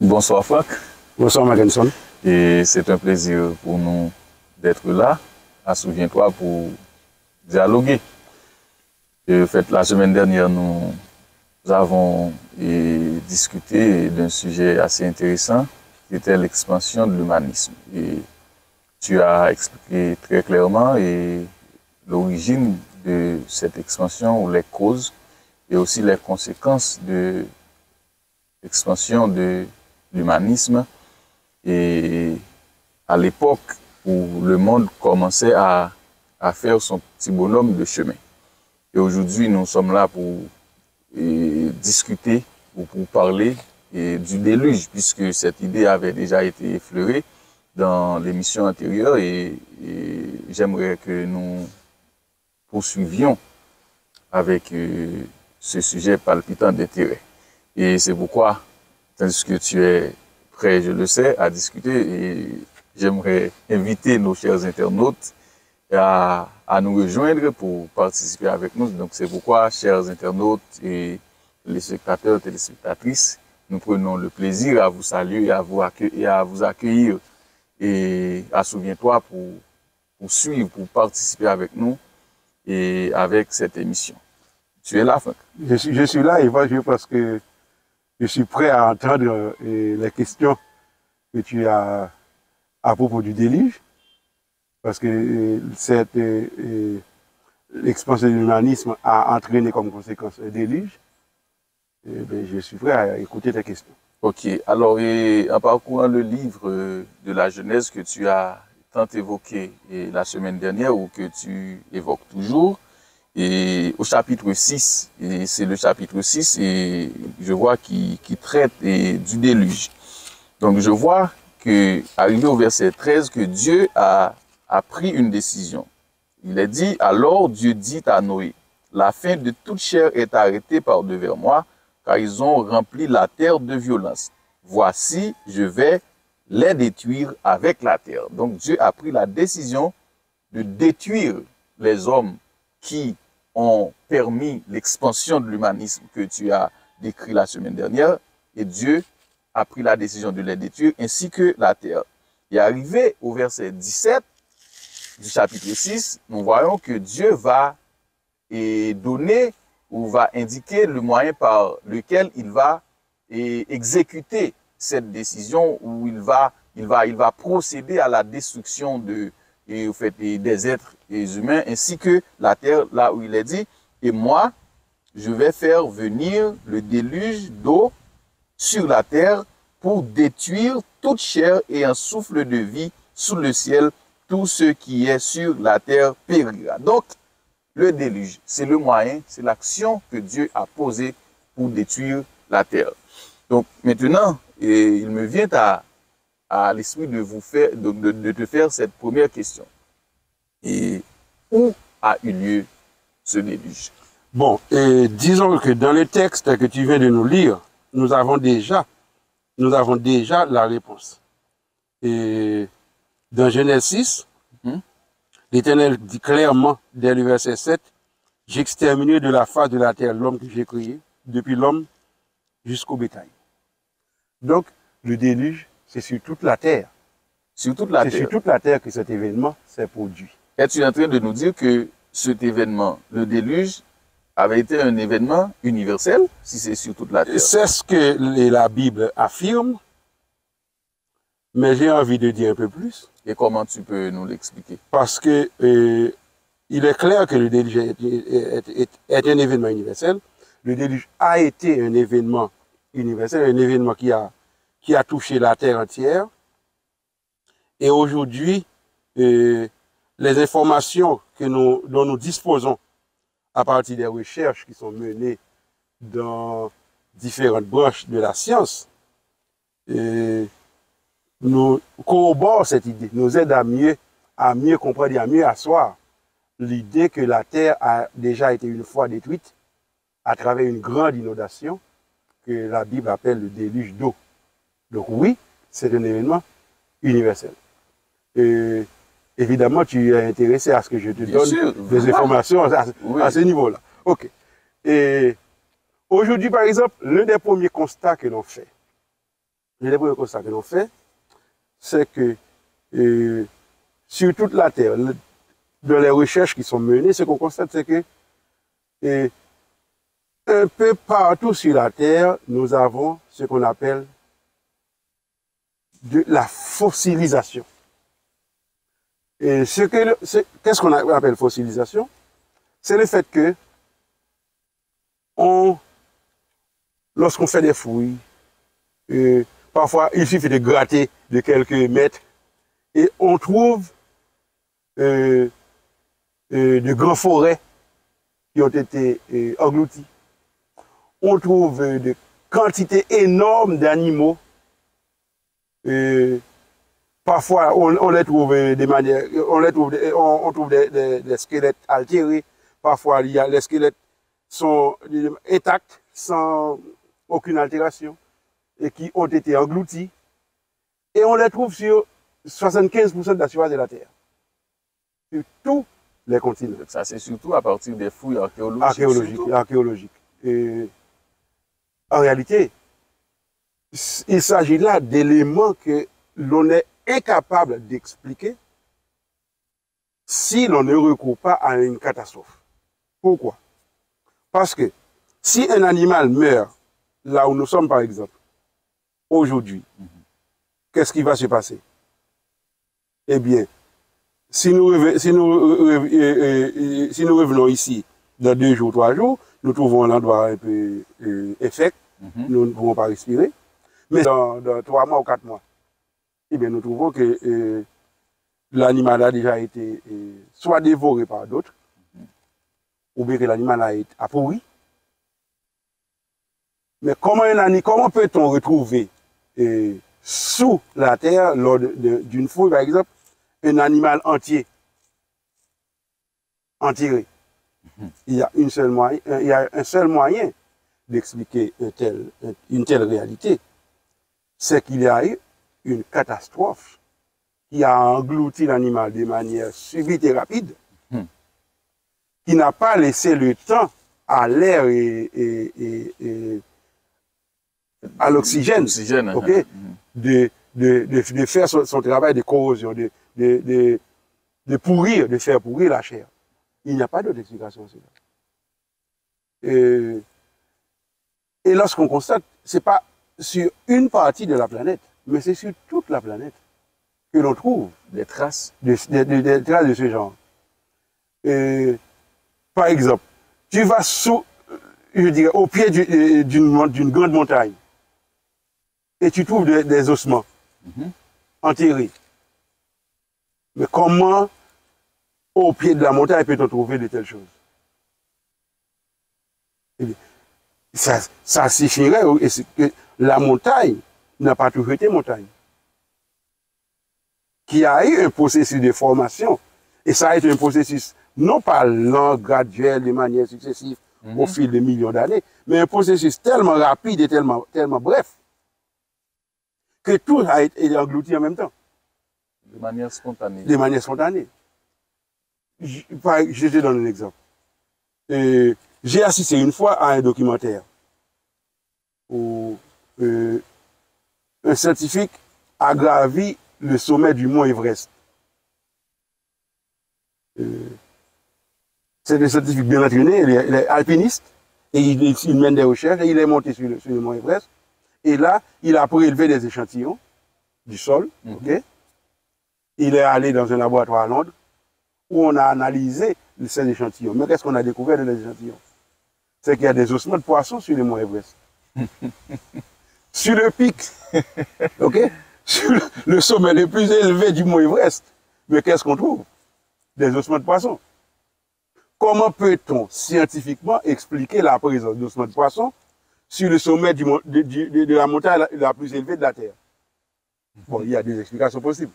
Bonsoir Franck. Bonsoir Mackinson. Et c'est un plaisir pour nous d'être là, à Souviens-toi, pour dialoguer. Et en fait, la semaine dernière, nous avons discuté d'un sujet assez intéressant, qui était l'expansion de l'humanisme. Et tu as expliqué très clairement l'origine de cette expansion, ou les causes, et aussi les conséquences de l'expansion de l'humanisme. Et à l'époque où le monde commençait à faire son petit bonhomme de chemin. Et aujourd'hui, nous sommes là pour discuter ou pour parler du déluge, puisque cette idée avait déjà été effleurée dans l'émission antérieure et j'aimerais que nous poursuivions avec ce sujet palpitant d'intérêt. Et c'est pourquoi, tandis que tu es prêt, je le sais, à discuter, et j'aimerais inviter nos chers internautes à nous rejoindre pour participer avec nous. Donc c'est pourquoi, chers internautes et les spectateurs, téléspectatrices, nous prenons le plaisir à vous saluer et à vous accueillir et à Souviens-toi pour suivre, pour participer avec nous et avec cette émission. Tu es là, Franck? Je suis là et moi je pense que je suis prêt à entendre les questions que tu as à propos du déluge, parce que l'expansion de l'humanisme a entraîné comme conséquence un déluge. Je suis prêt à écouter tes questions. Ok, alors en parcourant le livre de la Genèse que tu as tant évoqué la semaine dernière ou que tu évoques toujours, et au chapitre 6, et c'est le chapitre 6, et je vois qui traite du déluge. Donc je vois que, arrivé au verset 13, que Dieu a pris une décision. Il est dit, alors Dieu dit à Noé, la fin de toute chair est arrêtée par devers moi, car ils ont rempli la terre de violence. Voici, je vais les détruire avec la terre. Donc Dieu a pris la décision de détruire les hommes qui ont permis l'expansion de l'humanisme que tu as décrit la semaine dernière, et Dieu a pris la décision de les détruire, ainsi que la terre. Et arrivé au verset 17 du chapitre 6, nous voyons que Dieu va donner ou va indiquer le moyen par lequel il va exécuter cette décision, où il va procéder à la destruction des êtres humains, ainsi que la terre, là où il est dit, et moi, je vais faire venir le déluge d'eau sur la terre pour détruire toute chair et un souffle de vie sous le ciel, tout ce qui est sur la terre périra. Donc, le déluge, c'est le moyen, c'est l'action que Dieu a posée pour détruire la terre. Donc, maintenant, il me vient à l'esprit de te faire cette première question. Et où a eu lieu ce déluge? Bon, disons que dans le texte que tu viens de nous lire, nous avons déjà la réponse. Et dans Genèse 6, l'Éternel dit clairement, dès le verset 7, « J'exterminerai de la face de la terre l'homme que j'ai créé, depuis l'homme jusqu'au bétail. » Donc, le déluge, c'est sur toute la terre. Sur toute la terre. C'est sur toute la terre que cet événement s'est produit. Es-tu en train de nous dire que cet événement, le déluge, avait été un événement universel, si c'est sur toute la terre? C'est ce que la Bible affirme, mais j'ai envie de dire un peu plus. Et comment tu peux nous l'expliquer? Parce que il est clair que le déluge est un événement universel. Le déluge a été un événement universel, un événement qui a touché la terre entière. Et aujourd'hui, les informations dont nous disposons à partir des recherches qui sont menées dans différentes branches de la science, nous corroborent cette idée, nous aident à mieux comprendre et à mieux asseoir l'idée que la terre a déjà été une fois détruite à travers une grande inondation que la Bible appelle le déluge d'eau. Donc oui, c'est un événement universel. Évidemment, tu es intéressé à ce que je te donne des informations à ce niveau-là. Ok. Et aujourd'hui, par exemple, l'un des premiers constats que l'on fait, Et le premier constat que l'on fait, c'est que sur toute la Terre, dans les recherches qui sont menées, ce qu'on constate, c'est que un peu partout sur la Terre, nous avons ce qu'on appelle de la fossilisation. Et qu'est-ce qu'on appelle fossilisation? C'est le fait que lorsqu'on fait des fouilles, parfois il suffit de gratter de quelques mètres et on trouve de grandes forêts qui ont été englouties. On trouve de quantités énormes d'animaux. Parfois, on les trouve on trouve des squelettes altérés. Parfois, les squelettes sont intacts, sans aucune altération, et qui ont été engloutis. Et on les trouve sur 75% de la surface de la Terre. Sur tous les continents. Ça, c'est surtout à partir des fouilles archéologiques. Archéologiques. En réalité, il s'agit là d'éléments que l'on est incapable d'expliquer si l'on ne recourt pas à une catastrophe. Pourquoi? Parce que si un animal meurt là où nous sommes, par exemple, aujourd'hui, qu'est-ce qui va se passer? Eh bien, si nous revenons ici dans 2 jours, 3 jours, nous trouvons un endroit un peu infect, nous ne pouvons pas respirer. Mais dans 3 mois ou 4 mois, eh bien, nous trouvons que l'animal a déjà été soit dévoré par d'autres, ou bien que l'animal a pourri. Mais comment peut-on retrouver sous la terre, lors d'une fouille, par exemple, un animal entier, enterré? Il y a un seul moyen d'expliquer une telle réalité, c'est qu'il y a eu une catastrophe qui a englouti l'animal de manière subite et rapide, qui n'a pas laissé le temps à l'air et à l'oxygène, okay, de faire son travail de corrosion, de pourrir, de faire pourrir la chair. Il n'y a pas d'autre explication à cela. Et lorsqu'on constate, ce n'est pas sur une partie de la planète, mais c'est sur toute la planète que l'on trouve des traces de ce genre. Par exemple, tu vas au pied d'une grande montagne et tu trouves des ossements enterrés. Mais comment, au pied de la montagne, peut-on trouver de telles choses? Eh bien, ça signifierait que la montagne n'a pas toujours été montagne. Qu'il y a eu un processus de formation, et ça a été un processus non pas lent, graduel, de manière successive, au fil de millions d'années, mais un processus tellement rapide et tellement bref, que tout a été englouti en même temps. De manière spontanée. De manière spontanée. Je te donne un exemple. J'ai assisté une fois à un documentaire où un scientifique a gravi le sommet du mont Everest. C'est un scientifique bien entraîné, il est alpiniste, et il mène des recherches, et il est monté sur le mont Everest. Et là, il a prélevé des échantillons du sol. Okay? Il est allé dans un laboratoire à Londres, où on a analysé ces échantillons. Mais qu'est-ce qu'on a découvert dans les échantillons? C'est qu'il y a des ossements de poissons sur le mont Everest. Sur le pic, okay? Sur le sommet le plus élevé du mont Everest. Mais qu'est-ce qu'on trouve? Des ossements de poissons. Comment peut-on scientifiquement expliquer la présence d'ossements de poissons sur le sommet de la montagne la plus élevée de la Terre? Bon, il y a des explications possibles.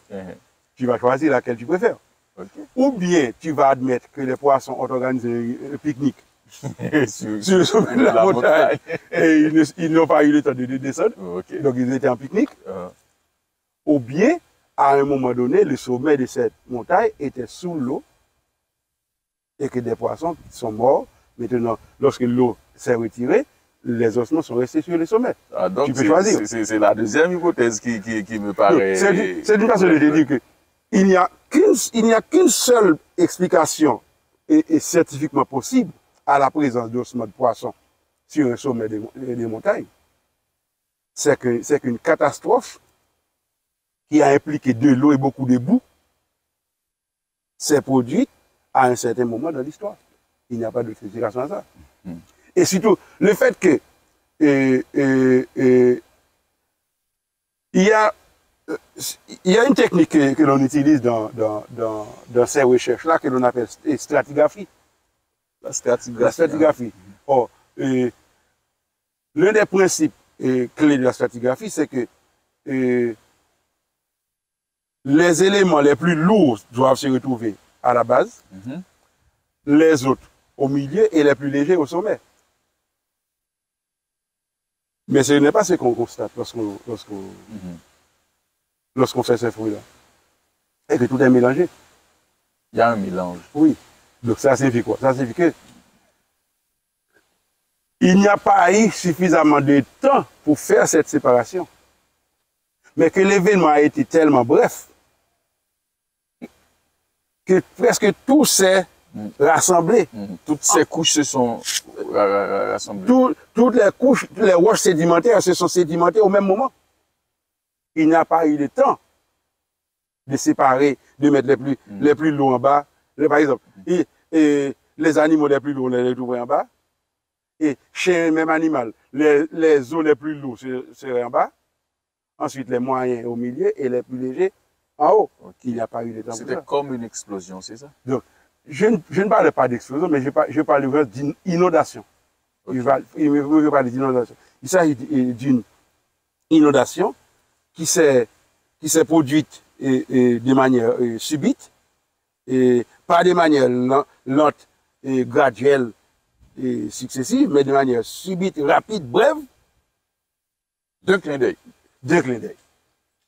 Tu vas choisir laquelle tu préfères. Okay. Ou bien tu vas admettre que les poissons ont organisé un pique-nique sur le sommet de la montagne et ils n'ont pas eu le temps de descendre. Okay. Donc ils étaient en pique-nique. Ou bien, à un moment donné, le sommet de cette montagne était sous l'eau et que des poissons sont morts. Maintenant, lorsque l'eau s'est retirée, les ossements sont restés sur les sommets. Ah, donc tu peux choisir. C'est la deuxième hypothèse qui me paraît... C'est une façon de te dire qu'il n'y a qu'une seule explication et scientifiquement possible à la présence d'ossements de poisson sur un sommet des montagnes. C'est qu'une catastrophe qui a impliqué de l'eau et beaucoup de boue s'est produite à un certain moment dans l'histoire. Il n'y a pas d'autre explication à ça. Et surtout, le fait que il y a une technique que l'on utilise dans ces recherches-là que l'on appelle stratigraphie. La stratigraphie. La stratigraphie. Or, l'un des principes clés de la stratigraphie, c'est que les éléments les plus lourds doivent se retrouver à la base, les autres au milieu et les plus légers au sommet. Mais ce n'est pas ce qu'on constate lorsqu'on fait ces fruits-là. Et que tout est mélangé. Il y a un mélange. Oui. Donc ça signifie quoi? Ça signifie que il n'y a pas eu suffisamment de temps pour faire cette séparation. Mais que l'événement a été tellement bref que presque tout s'est rassemblé. Toutes ces couches se sont rassemblées. Toutes les couches, les roches sédimentaires se sont sédimentées au même moment. Il n'y a pas eu de temps de séparer, de mettre les plus lourds en bas. Par exemple, les animaux les plus lourds, on les trouve en bas. Et chez un même animal, les os les plus lourds seraient en bas. Ensuite, les moyens au milieu et les plus légers en haut. Okay. Il n'y a pas eu de temps. C'était comme une explosion, c'est ça? Donc, je ne parle pas d'explosion, mais je parle d'inondation. Okay. Je parle d'inondation. Il s'agit d'une inondation qui s'est produite de manière subite, et pas de manière lente et graduelle et successive, mais de manière subite, rapide, brève. D'un clin d'œil. D'un clin d'œil.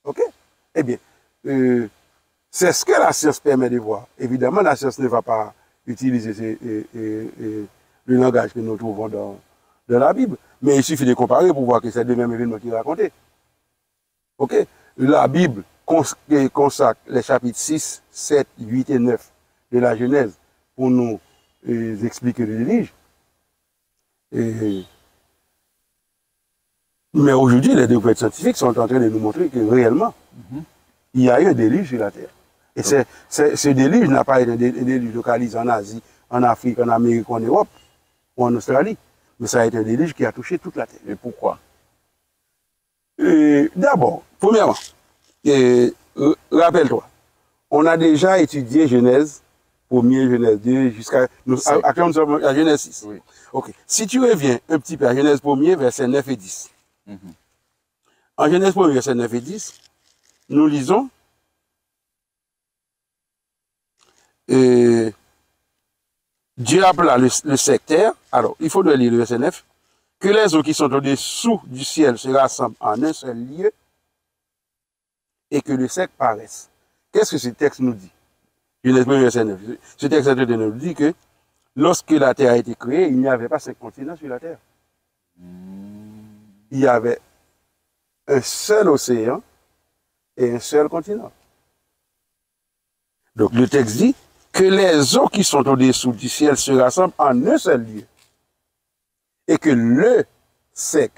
OK? Eh bien, c'est ce que la science permet de voir. Évidemment, la science ne va pas utiliser le langage que nous trouvons dans la Bible, mais il suffit de comparer pour voir que c'est le même événement qui est raconté. OK? La Bible consacre les chapitres 6, 7, 8 et 9 de la Genèse pour nous expliquer le déluge. Mais aujourd'hui, les découvertes scientifiques sont en train de nous montrer que réellement, il y a eu un déluge sur la Terre. Et ce déluge n'a pas été un déluge localisé en Asie, en Afrique, en Amérique, en Europe ou en Australie. Mais ça a été un déluge qui a touché toute la Terre. Et pourquoi? D'abord, premièrement, rappelle-toi, on a déjà étudié Genèse 1er, Genèse 2, jusqu'à... Actuellement, nous sommes à Genèse 6. Oui. Ok. Si tu reviens un petit peu à Genèse 1er, versets 9 et 10. En Genèse 1er, versets 9 et 10, nous lisons Dieu appela le sectaire, alors il faut lire le verset 9, que les eaux qui sont au-dessous du ciel se rassemblent en un seul lieu et que le sec paraisse. Qu'est-ce que ce texte nous dit? Genèse 1, verset 9. Ce texte nous dit que lorsque la terre a été créée, il n'y avait pas 5 continents sur la terre. Il y avait un seul océan et un seul continent. Donc le texte dit que les eaux qui sont au-dessous du ciel se rassemblent en un seul lieu et que le sec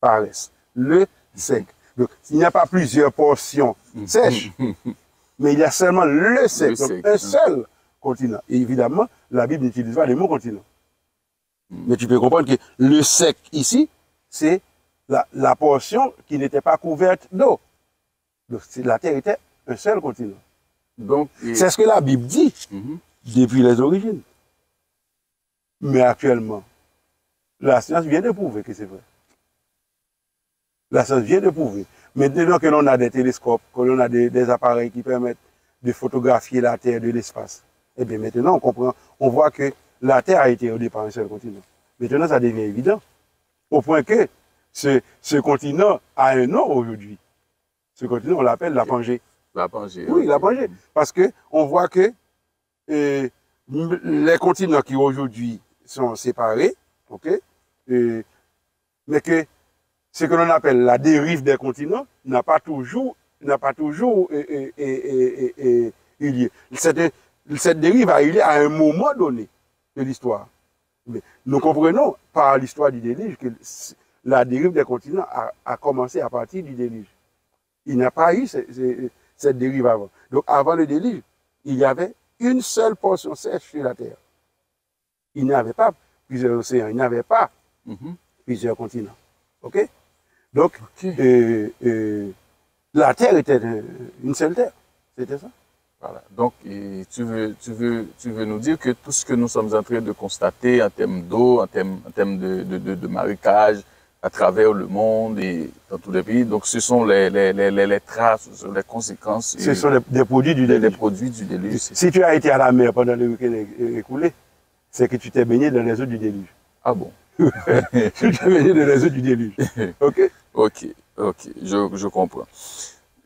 paraisse. Le sec. Donc il n'y a pas plusieurs portions sèches, mais il y a seulement le sec, donc un seul continent. Et évidemment, la Bible n'utilise pas le mot continent. Mais tu peux comprendre que le sec ici, c'est la portion qui n'était pas couverte d'eau. Donc la terre était un seul continent. C'est ce que la Bible dit depuis les origines. Mais actuellement, la science vient de prouver que c'est vrai. La science vient de prouver. Maintenant que l'on a des télescopes, que l'on a des appareils qui permettent de photographier la Terre de l'espace, eh bien maintenant on comprend, on voit que la Terre a été au départ un seul continent. Maintenant ça devient évident. Au point que ce continent a un nom aujourd'hui. Ce continent, on l'appelle la Pangée. La Pangée. Oui, la Pangée. Parce que on voit que les continents qui aujourd'hui sont séparés, ok, mais que ce que l'on appelle la dérive des continents n'a pas toujours eu lieu. Cette dérive a eu lieu à un moment donné de l'histoire. Mais nous comprenons par l'histoire du déluge que la dérive des continents a commencé à partir du déluge. Il n'y a pas eu cette dérive avant. Donc avant le déluge, il y avait une seule portion sèche sur la Terre. Il n'y avait pas plusieurs océans, il n'y avait pas plusieurs continents. OK? Donc, la Terre était une seule Terre. C'était ça. Voilà. Donc, et tu veux nous dire que tout ce que nous sommes en train de constater en termes d'eau, en termes de marécage, à travers le monde et dans tous les pays, donc ce sont les traces, ce sont les conséquences. Ce sont des produits du déluge. Des produits du déluge. Si tu as été à la mer pendant le week-end écoulé, c'est que tu t'es baigné dans les eaux du déluge. Ah bon? Tu t'es baigné dans les eaux du déluge. OK? Ok, je comprends.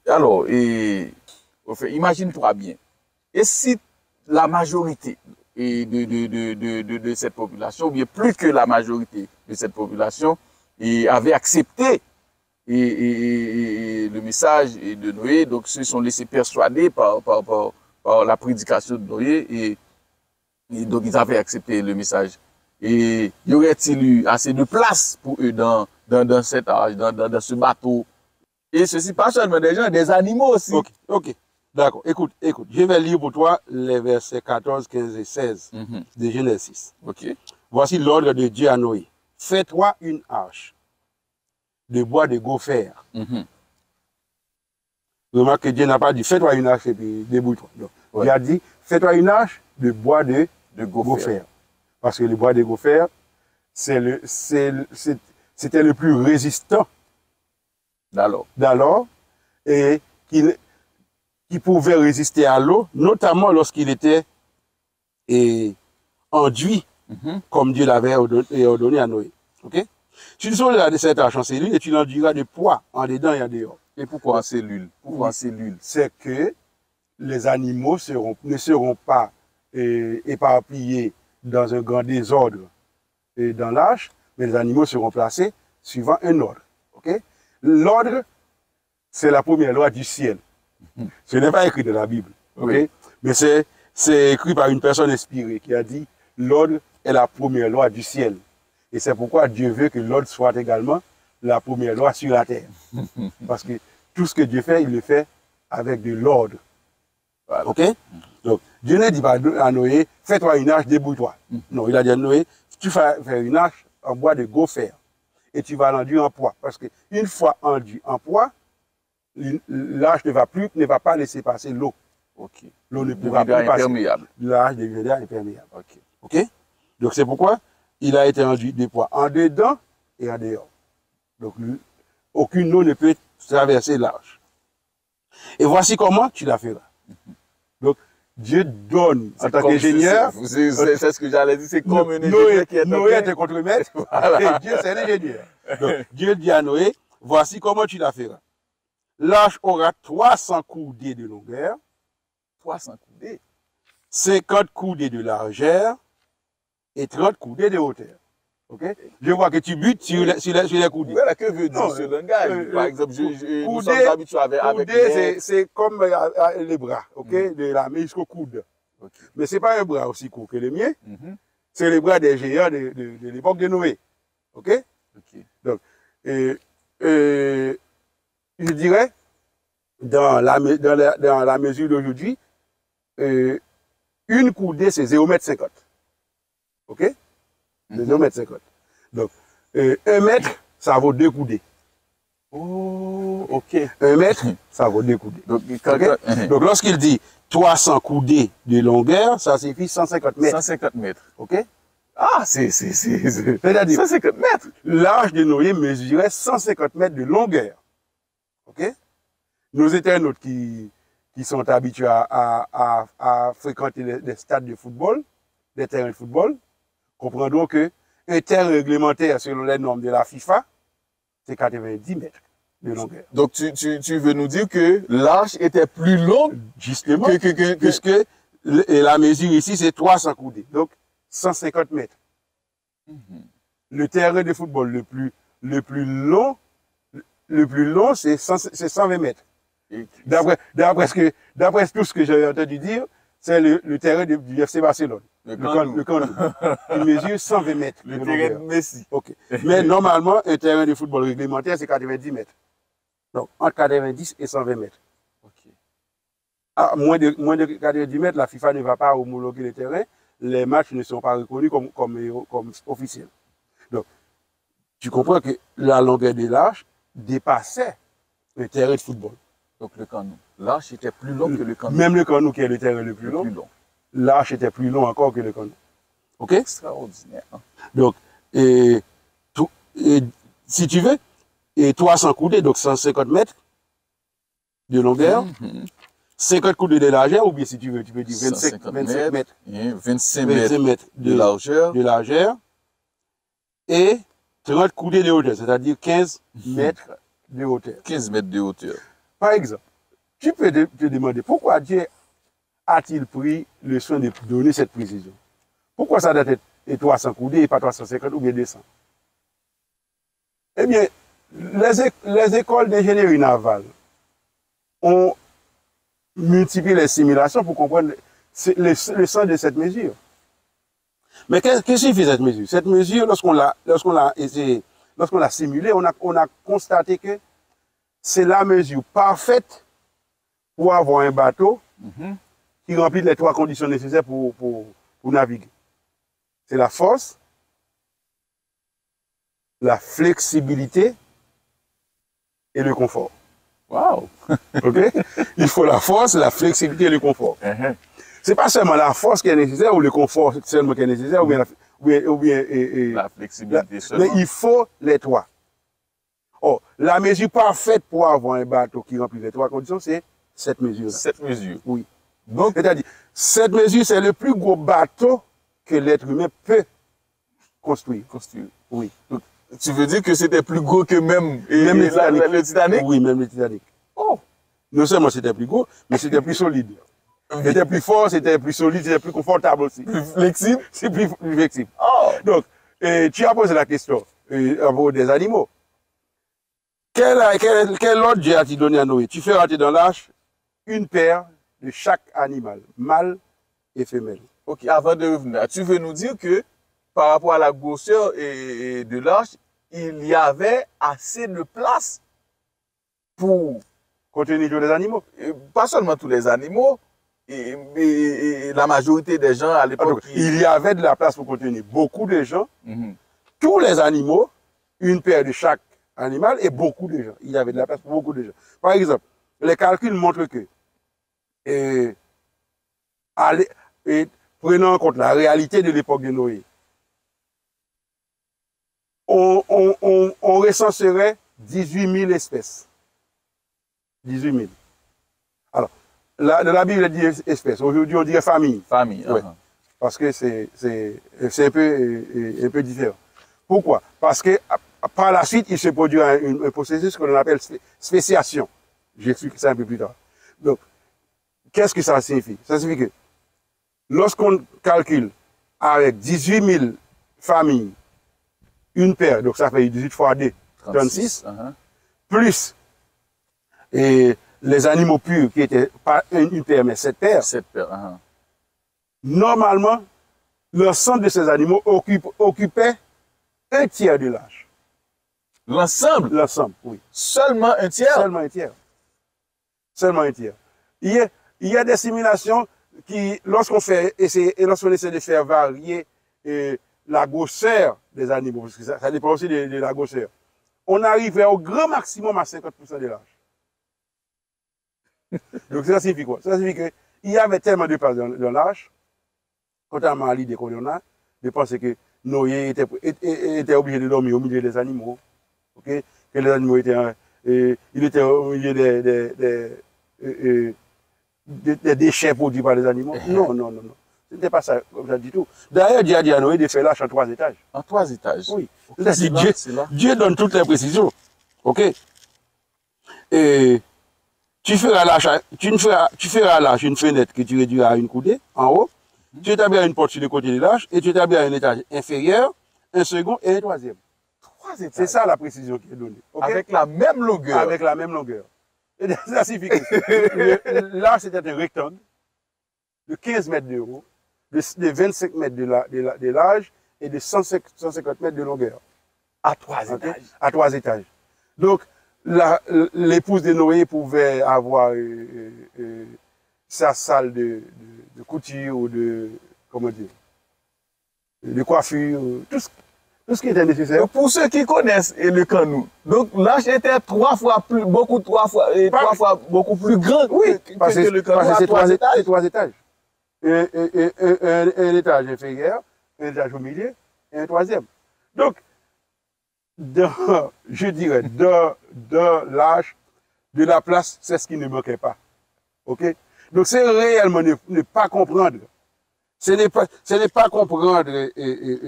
Alors, imagine-toi bien. Et si la majorité de cette population, ou bien plus que la majorité de cette population, avait accepté le message de Noé, donc se sont laissés persuader par la prédication de Noé, et donc ils avaient accepté le message. Et y aurait-il eu assez de place pour eux dans cet âge, dans ce bateau? Et ceci pas seulement des gens, des animaux aussi. Ok. D'accord. Écoute. Je vais lire pour toi les versets 14, 15 et 16 de Genèse 6. Ok. Voici l'ordre de Dieu à Noé. Fais-toi une arche de bois de gopher. Remarque que Dieu n'a pas dit fais-toi une arche et puis débrouille-toi. Il a dit fais-toi une arche de bois de gopher. Parce que le bois de gopher, c'était le plus résistant d'alors et qui pouvait résister à l'eau, notamment lorsqu'il était enduit, comme Dieu l'avait ordonné à Noé. Ok? Tu diras de cette arche en cellule et tu l'enduiras de poids en dedans et en dehors. Et pourquoi en cellule? Pourquoi en cellule? C'est que les animaux ne seront pas éparpillés dans un grand désordre dans l'arche, mais les animaux seront placés suivant un ordre. Okay? L'ordre, c'est la première loi du ciel. Ce n'est pas écrit dans la Bible. Okay? Mais c'est écrit par une personne inspirée qui a dit l'ordre est la première loi du ciel. Et c'est pourquoi Dieu veut que l'ordre soit également la première loi sur la terre. Parce que tout ce que Dieu fait, il le fait avec de l'ordre. Voilà. OK? Donc, Dieu ne dit pas à Noé, fais-toi une arche, débrouille-toi. Non, il a dit à Noé, tu vas faire une arche en bois de gopher et tu vas l'enduire en poids. Parce qu'une fois enduit en poids, l'arche ne va pas laisser passer l'eau. Okay. L'eau ne pourra plus passer. L'arche deviendra imperméable. Okay. OK? Donc, c'est pourquoi il a été enduit de poids en dedans et en dehors. Donc, aucune eau ne peut traverser l'arche. Et voici comment tu la feras. Donc, Dieu donne, en tant qu'ingénieur. C'est ce que j'allais dire, c'est comme un ingénieur qui est Noé est un contremaître, et Dieu c'est un ingénieur. Donc, Dieu dit à Noé, voici comment tu la feras. L'arche aura 300 coudées de longueur, 300 coudées, 50 coudées de largeur et 30 coudées de hauteur. Okay? Je vois que tu butes sur les coudées. Voilà, que veut dire ce langage? Par exemple, nous sommes habitués avec coudées, c'est comme les bras, de la main jusqu'au coude. Mais ce n'est pas un bras aussi court que le mien. C'est les bras des géants de l'époque de Noé. OK? Donc, je dirais, dans la mesure d'aujourd'hui, une coudée, c'est 0,50 m. OK? 0,50 m. Donc, 1 mètre, ça vaut 2 coudées. Oh, OK. 1 mètre, ça vaut 2 coudées. Donc, Donc lorsqu'il dit 300 coudées de longueur, ça signifie 150 mètres. 150 mètres. OK? Ah, c'est-à-dire 150 mètres. L'arche de Noé mesurait 150 mètres de longueur. OK? Nos internautes qui sont habitués à fréquenter des stades de football, des terrains de football, comprendront que un terrain réglementaire selon les normes de la FIFA, c'est 90 mètres de longueur. Donc tu veux nous dire que l'arche était plus longue justement puisque la mesure ici c'est 300 coudées, donc 150 mètres. le terrain de football le plus long, c'est 120 mètres. D'après tout ce que j'ai entendu dire, c'est le terrain du FC Barcelone. Le Camp Nou. Il mesure 120 mètres. Le terrain de Messi. Ok. Mais normalement, un terrain de football réglementaire, c'est 90 mètres. Donc, entre 90 et 120 mètres. Ok. À moins de 90 mètres, la FIFA ne va pas homologuer le terrain. Les matchs ne sont pas reconnus comme officiels. Donc, tu comprends que la longueur de l'arche dépassait le terrain de football. Donc le Camp Nou. L'arche était plus long que le Camp Nou. Même le Camp Nou qui est le terrain le plus long. L'arche était plus long encore que le Camp Nou. Ok? Extraordinaire. Hein? Donc, si tu veux, 300 coudées, donc 150 mètres de longueur, 50 coudées de largeur, ou bien si tu veux, tu peux dire 25 mètres. 25 mètres de largeur. Et 30 coudées de hauteur, c'est-à-dire 15 mètres de hauteur. 15 mètres de hauteur. Par exemple, tu peux te demander pourquoi Dieu a-t-il pris le soin de donner cette précision? Pourquoi ça doit être 300 coudées et pas 350 ou bien 200? Eh bien, les écoles d'ingénierie navale ont multiplié les simulations pour comprendre le sens de cette mesure. Mais qu'est-ce que signifie cette mesure? Cette mesure, lorsqu'on l'a simulée, on a constaté que c'est la mesure parfaite pour avoir un bateau qui remplit les 3 conditions nécessaires pour naviguer. C'est la force, la flexibilité et le confort. Wow! OK? Il faut la force, la flexibilité et le confort. C'est pas seulement la force qui est nécessaire ou le confort seulement qui est nécessaire ou bien la flexibilité seulement. Mais il faut les 3. Oh, la mesure parfaite pour avoir un bateau qui remplit les 3 conditions, c'est cette mesure-là. Cette mesure. Oui. Donc, c'est-à-dire, cette mesure, c'est le plus gros bateau que l'être humain peut construire. Oui. Donc, tu veux dire que c'était plus gros que même le Titanic? Oui, même le Titanic. Oh! Non seulement c'était plus gros, mais c'était plus solide. C'était plus fort, c'était plus solide, c'était plus confortable aussi. Plus flexible? C'est plus flexible. Oh! Donc, tu as posé la question à propos des animaux. Quel ordre Dieu a-t-il donné à Noé? Tu fais rentrer dans l'arche une paire de chaque animal, mâle et femelle. Ok, avant de revenir, tu veux nous dire que par rapport à la grosseur de l'arche, il y avait assez de place pour contenir tous les animaux. Pas seulement tous les animaux, et la majorité des gens à l'époque. Il y avait de la place pour contenir beaucoup de gens, tous les animaux, une paire de chaque animal et beaucoup de gens. Il y avait de la place pour beaucoup de gens. Par exemple, les calculs montrent que, prenant en compte la réalité de l'époque de Noé, on recenserait 18 000 espèces. 18 000. Alors, la Bible dit espèces. Aujourd'hui, on dirait famille. Famille. Ouais. Parce que c'est un peu différent. Pourquoi? Parce que par la suite, il se produit un processus que l'on appelle spéciation. J'explique ça un peu plus tard. Donc, qu'est-ce que ça signifie? Ça signifie que lorsqu'on calcule avec 18 000 familles, une paire, donc ça fait 18 fois 2, 36, plus les animaux purs qui étaient pas une paire, mais 7 paires. 7 paires. Normalement, l'ensemble de ces animaux occupait un tiers de l'âge. L'ensemble? L'ensemble, oui. Seulement un tiers? Seulement un tiers. Seulement un tiers. Il y a des simulations qui, lorsqu'on essaie de faire varier la grosseur des animaux, parce que ça dépend aussi de la grosseur, on arriverait au grand maximum à 50% de l'âge. Donc ça signifie quoi? Ça signifie qu'il y avait tellement de place dans l'âge, contrairement à l'idée qu'on a, de penser que Noé était obligé de dormir au milieu des animaux, okay? Que les animaux étaient, il était au milieu des déchets produits par les animaux. Non. Ce n'était pas ça, comme ça du tout. D'ailleurs, Dieu a dit à Noé de faire l'arche en 3 étages. En 3 étages? Oui. Dieu donne toutes les précisions. OK? Et tu feras l'arche une fenêtre que tu réduiras à une coudée, en haut. Tu établiras une porte sur le côté de l'arche et tu établiras un étage inférieur, un second et un troisième. 3 étages. C'est ça la précision qui est donnée. Okay? Avec la même longueur. Avec la même longueur. Et ça signifie que là, c'était un rectangle de 15 mètres de haut, de 25 mètres de large et de 150 mètres de longueur. À 3 Okay? étages. À 3 étages. Donc, l'épouse de Noé pouvait avoir sa salle de couture ou de, comment dire, de coiffure, tout ce qui était nécessaire. Pour ceux qui connaissent le Canou, donc l'arche était 3 fois beaucoup plus grand Oui, parce que le Canou que à c'est 3 étages. 3 étages. Un étage inférieur, un étage au milieu et un troisième. Donc, je dirais, dans l'âge de la place, c'est ce qui ne manquait pas. OK? Donc, c'est réellement ne pas comprendre. Ce n'est pas comprendre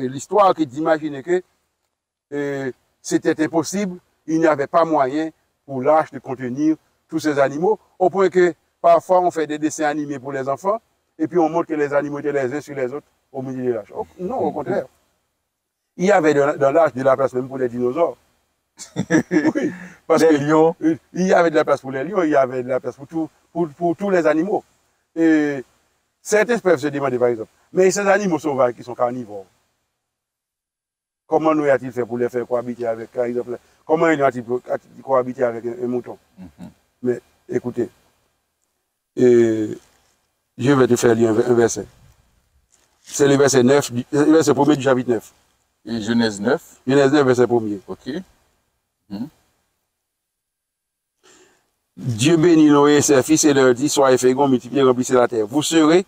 l'histoire que d'imaginer que c'était impossible, il n'y avait pas moyen pour l'arche de contenir tous ces animaux, au point que parfois on fait des dessins animés pour les enfants, et puis on montre que les animaux étaient les uns sur les autres au milieu de l'arche. Non, au contraire. Il y avait dans l'arche de la place même pour les dinosaures. Oui, parce Les que lions. il y avait de la place pour les lions, il y avait de la place pour tous les animaux. Et certains peuvent se demander par exemple, mais ces animaux sauvages qui sont carnivores, comment nous a-t-il fait pour les faire cohabiter avec, par exemple, comment il a-t-il cohabiter avec un mouton? Mais écoutez, je vais te faire lire un verset. C'est le verset 9, le verset 1er du chapitre 9. Et Genèse 9. Genèse 9, verset 1er. OK. Dieu bénit Noé et ses fils et leur dit, soyez féconds, multipliez, remplissez la terre. Vous serez,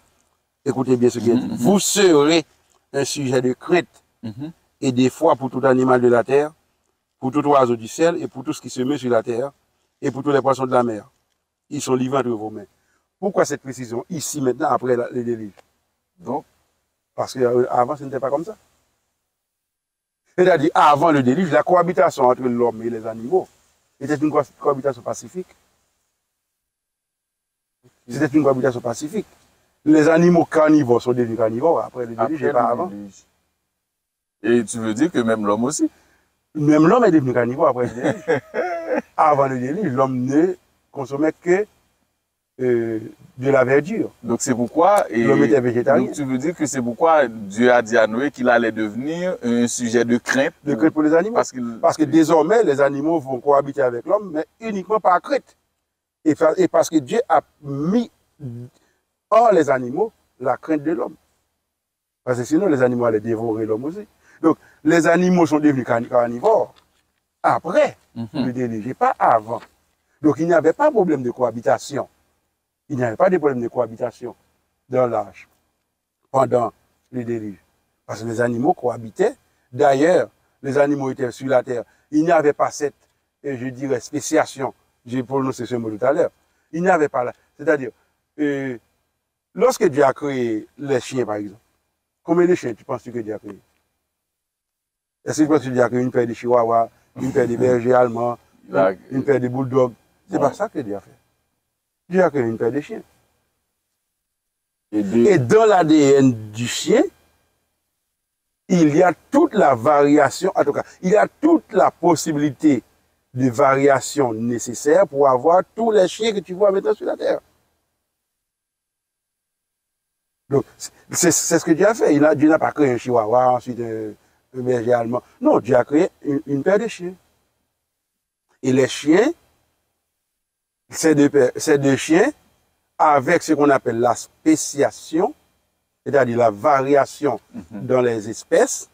écoutez bien ce qu'il dit, vous serez un sujet de crainte et d'effroi pour tout animal de la terre, pour tout oiseau du ciel et pour tout ce qui se met sur la terre et pour tous les poissons de la mer. Ils sont livrés entre vos mains. Pourquoi cette précision ici maintenant après le déluge? Donc, parce qu'avant ce n'était pas comme ça. C'est-à-dire, avant le déluge, la cohabitation entre l'homme et les animaux était une cohabitation pacifique. C'était une cohabitation pacifique. Les animaux carnivores sont devenus carnivores après le déluge et pas avant. Et tu veux dire que même l'homme aussi? Même l'homme est devenu carnivore après le déluge. Avant le déluge, l'homme ne consommait que de la verdure. Donc c'est pourquoi... L'homme était végétarien. Donc tu veux dire que c'est pourquoi Dieu a dit à Noé qu'il allait devenir un sujet de crainte. De crainte pour les animaux. Parce que désormais, les animaux vont cohabiter avec l'homme, mais uniquement par crainte. Et parce que Dieu a mis hors les animaux la crainte de l'homme. Parce que sinon, les animaux allaient dévorer l'homme aussi. Donc, les animaux sont devenus carnivores après le déluge, pas avant. Donc, il n'y avait pas de problème de cohabitation. Il n'y avait pas de problème de cohabitation dans l'arche pendant le déluge. Parce que les animaux cohabitaient. D'ailleurs, les animaux étaient sur la terre. Il n'y avait pas cette, je dirais, spéciation. J'ai prononcé ce mot tout à l'heure. Il n'y avait pas là. C'est-à-dire, lorsque Dieu a créé les chiens, par exemple, combien de chiens tu penses que Dieu a créé? Est-ce que tu penses que Dieu a créé une paire de chihuahuas, une paire de bergers allemands, une paire de bulldogs? C'est pas ça que Dieu a fait. Dieu a créé une paire de chiens. Et dans l'ADN du chien, il y a toute la variation, en tout cas, il y a toute la possibilité de variation nécessaire pour avoir tous les chiens que tu vois maintenant sur la terre. Donc, c'est ce que Dieu a fait. Dieu n'a pas créé un chihuahua, ensuite un berger allemand. Non, Dieu a créé une paire de chiens. Et les chiens, ces deux chiens, avec ce qu'on appelle la spéciation, c'est-à-dire la variation dans les espèces,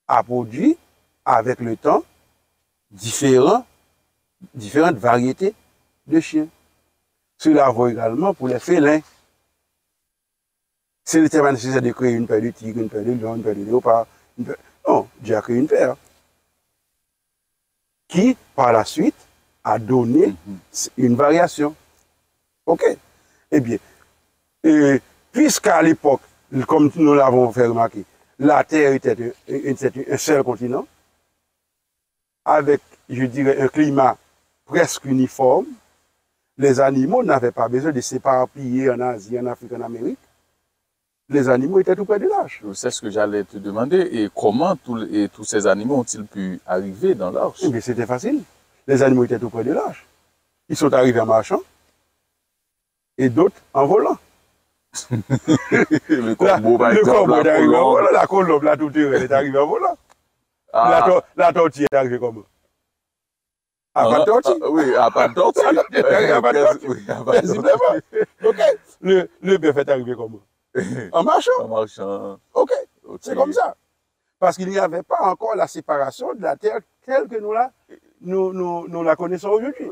a produit, avec le temps, différentes variétés de chiens. Cela vaut également pour les félins. S'il n'était pas nécessaire de créer une paire de tigres, une paire de lions, une paire de léopards, non, Dieu a créé une paire qui, par la suite, a donné une variation. OK? Eh bien, puisqu'à l'époque, comme nous l'avons fait remarquer, la Terre était un seul continent, avec, je dirais, un climat presque uniforme, les animaux n'avaient pas besoin de s'éparpiller en Asie, en Afrique, en Amérique. les animaux étaient tout près de l'arche. C'est ce que j'allais te demander. Et comment tous ces animaux ont-ils pu arriver dans l'arche? Eh bien, c'était facile. Les animaux étaient tout près de l'arche. Ils sont arrivés en marchant et d'autres en volant. Le corbeau, par exemple, est arrivé en volant. La colombe, la tourterelle est arrivée en volant. Ah. La tortille est arrivée comment? À pas de tortille. Oui, à pas de tortille. À pas de tortille. Oui, à pas de tortille. OK. Le bœuf est arrivé comment? En marchant. En marchant. OK. C'est comme ça. Parce qu'il n'y avait pas encore la séparation de la terre telle que nous la connaissons aujourd'hui.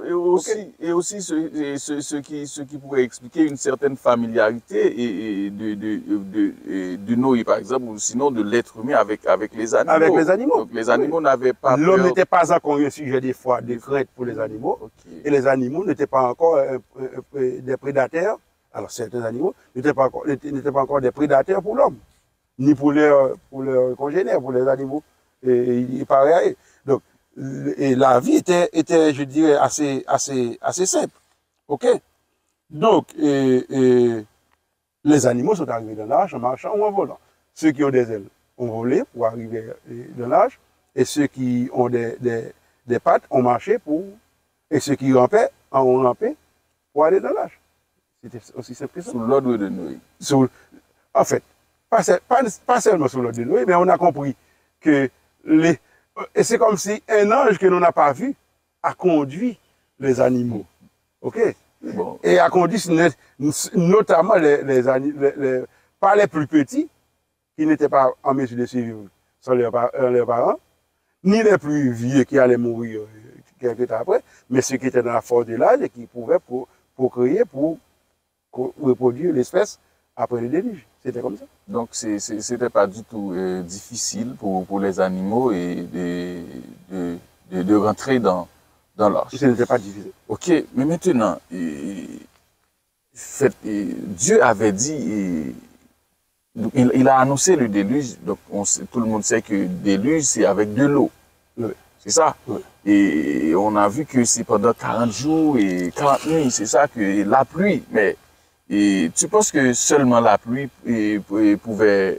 Et aussi ce qui pourrait expliquer une certaine familiarité de Noé, par exemple, ou sinon de l'être humain avec les animaux. Avec les animaux. Donc les animaux n'avaient pas L'homme peur. n'était pas encore un sujet des fois de crainte pour les animaux. Okay. Et les animaux n'étaient pas encore des prédateurs. Alors certains animaux n'étaient pas encore des prédateurs pour l'homme, ni pour leurs congénères, pour les animaux. Et pareil. Donc, et la vie était, je dirais, assez simple. OK? Donc, les animaux sont arrivés dans l'arche en marchant ou en volant. Ceux qui ont des ailes ont volé pour arriver dans l'arche, et ceux qui ont des pattes ont marché et ceux qui rampaient ont rampé pour aller dans l'arche. C'était aussi simple que ça. Sous l'ordre de Noé. En fait, pas seulement sous l'ordre de Noé, mais on a compris que et c'est comme si un ange que l'on n'a pas vu a conduit les animaux. OK? Bon. Et a conduit notamment pas les plus petits, qui n'étaient pas en mesure de survivre sans leurs parents, ni les plus vieux qui allaient mourir quelques temps après, mais ceux qui étaient dans la force de l'âge et qui pouvaient procréer pour reproduire l'espèce après le déluge. C'était comme ça. Donc, c'était pas du tout difficile pour les animaux et de rentrer dans l'arche. Ce n'était pas difficile. OK, mais maintenant, Dieu avait dit, il a annoncé le déluge, donc tout le monde sait que le déluge, c'est avec de l'eau. Oui. C'est ça? Oui. Et on a vu que c'est pendant 40 jours et 40 nuits, c'est ça, que la pluie, mais et tu penses que seulement la pluie pouvait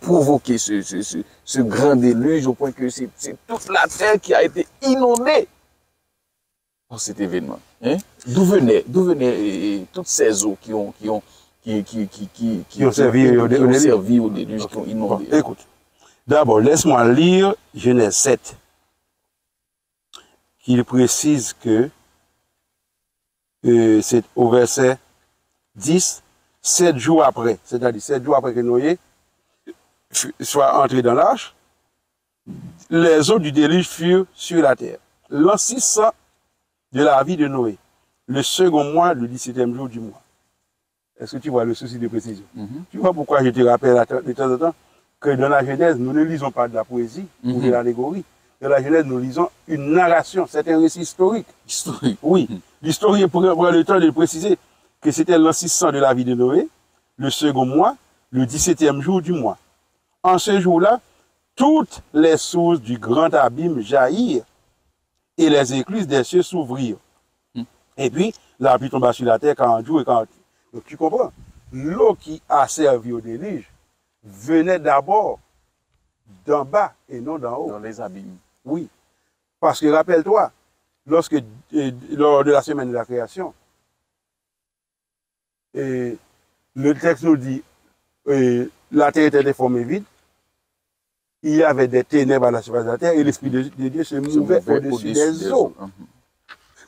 provoquer ce grand déluge au point que c'est toute la terre qui a été inondée par cet événement. Hein? D'où venaient toutes ces eaux qui ont servi au déluge, qui ont inondé? Bon, écoute, d'abord, laisse-moi lire Genèse 7, qui précise que c'est au verset 10, 7 jours après, c'est-à-dire 7 jours après que Noé soit entré dans l'arche, les eaux du déluge furent sur la terre. L'an 600 de la vie de Noé, le second mois, le 17e jour du mois. Est-ce que tu vois le souci de précision? Tu vois pourquoi je te rappelle de temps en temps que dans la Genèse, nous ne lisons pas de la poésie ou de l'allégorie. Dans la Genèse, nous lisons une narration, c'est un récit historique. Historique. Oui. L'historien pourrait prendre le temps de préciser que c'était l'an 600 de la vie de Noé, le second mois, le 17e jour du mois. En ce jour-là, toutes les sources du grand abîme jaillirent et les écluses des cieux s'ouvrirent. Et puis, la pluie tomba sur la terre 40 jours et 40 nuits. Donc tu comprends, l'eau qui a servi au déluge venait d'abord d'en bas et non d'en haut. Dans les abîmes. Oui, parce que rappelle-toi, lors de la semaine de la création, le texte nous dit la terre était déformée vide, il y avait des ténèbres à la surface de la terre et l'Esprit de Dieu se mouvait au-dessus des eaux.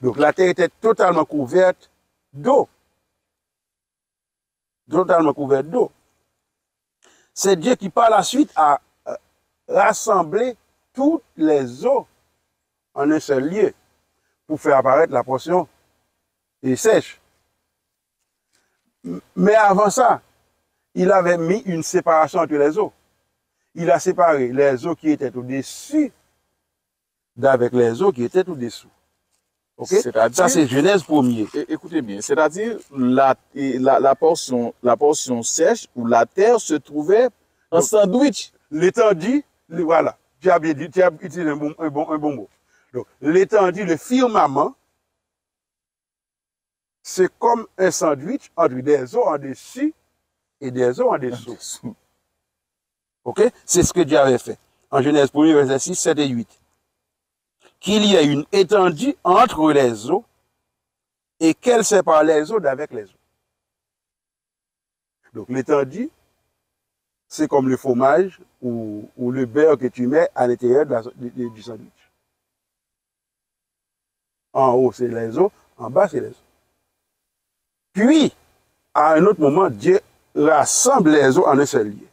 Donc la terre était totalement couverte d'eau. Totalement couverte d'eau. C'est Dieu qui par la suite a rassemblé toutes les eaux en un seul lieu pour faire apparaître la portion sèche. Mais avant ça, il avait mis une séparation entre les eaux. Il a séparé les eaux qui étaient au-dessus d'avec les eaux qui étaient au-dessous. Okay? Ça, c'est Genèse 1er. Écoutez bien, c'est-à-dire la portion sèche où la terre se trouvait en sandwich. L'étendue, voilà, tu as bien dit, tu as utilisé un bon mot. Donc, l'étendue, le firmament, c'est comme un sandwich entre des eaux en dessus et des eaux en dessous. Ok? C'est ce que Dieu avait fait. En Genèse 1, verset 6, 7 et 8. Qu'il y ait une étendue entre les eaux et qu'elle sépare les eaux d'avec les eaux. Donc l'étendue, c'est comme le fromage ou le beurre que tu mets à l'intérieur du sandwich. En haut, c'est les eaux, en bas, c'est les eaux. Puis, à un autre moment, Dieu rassemble les eaux en un seul lieu.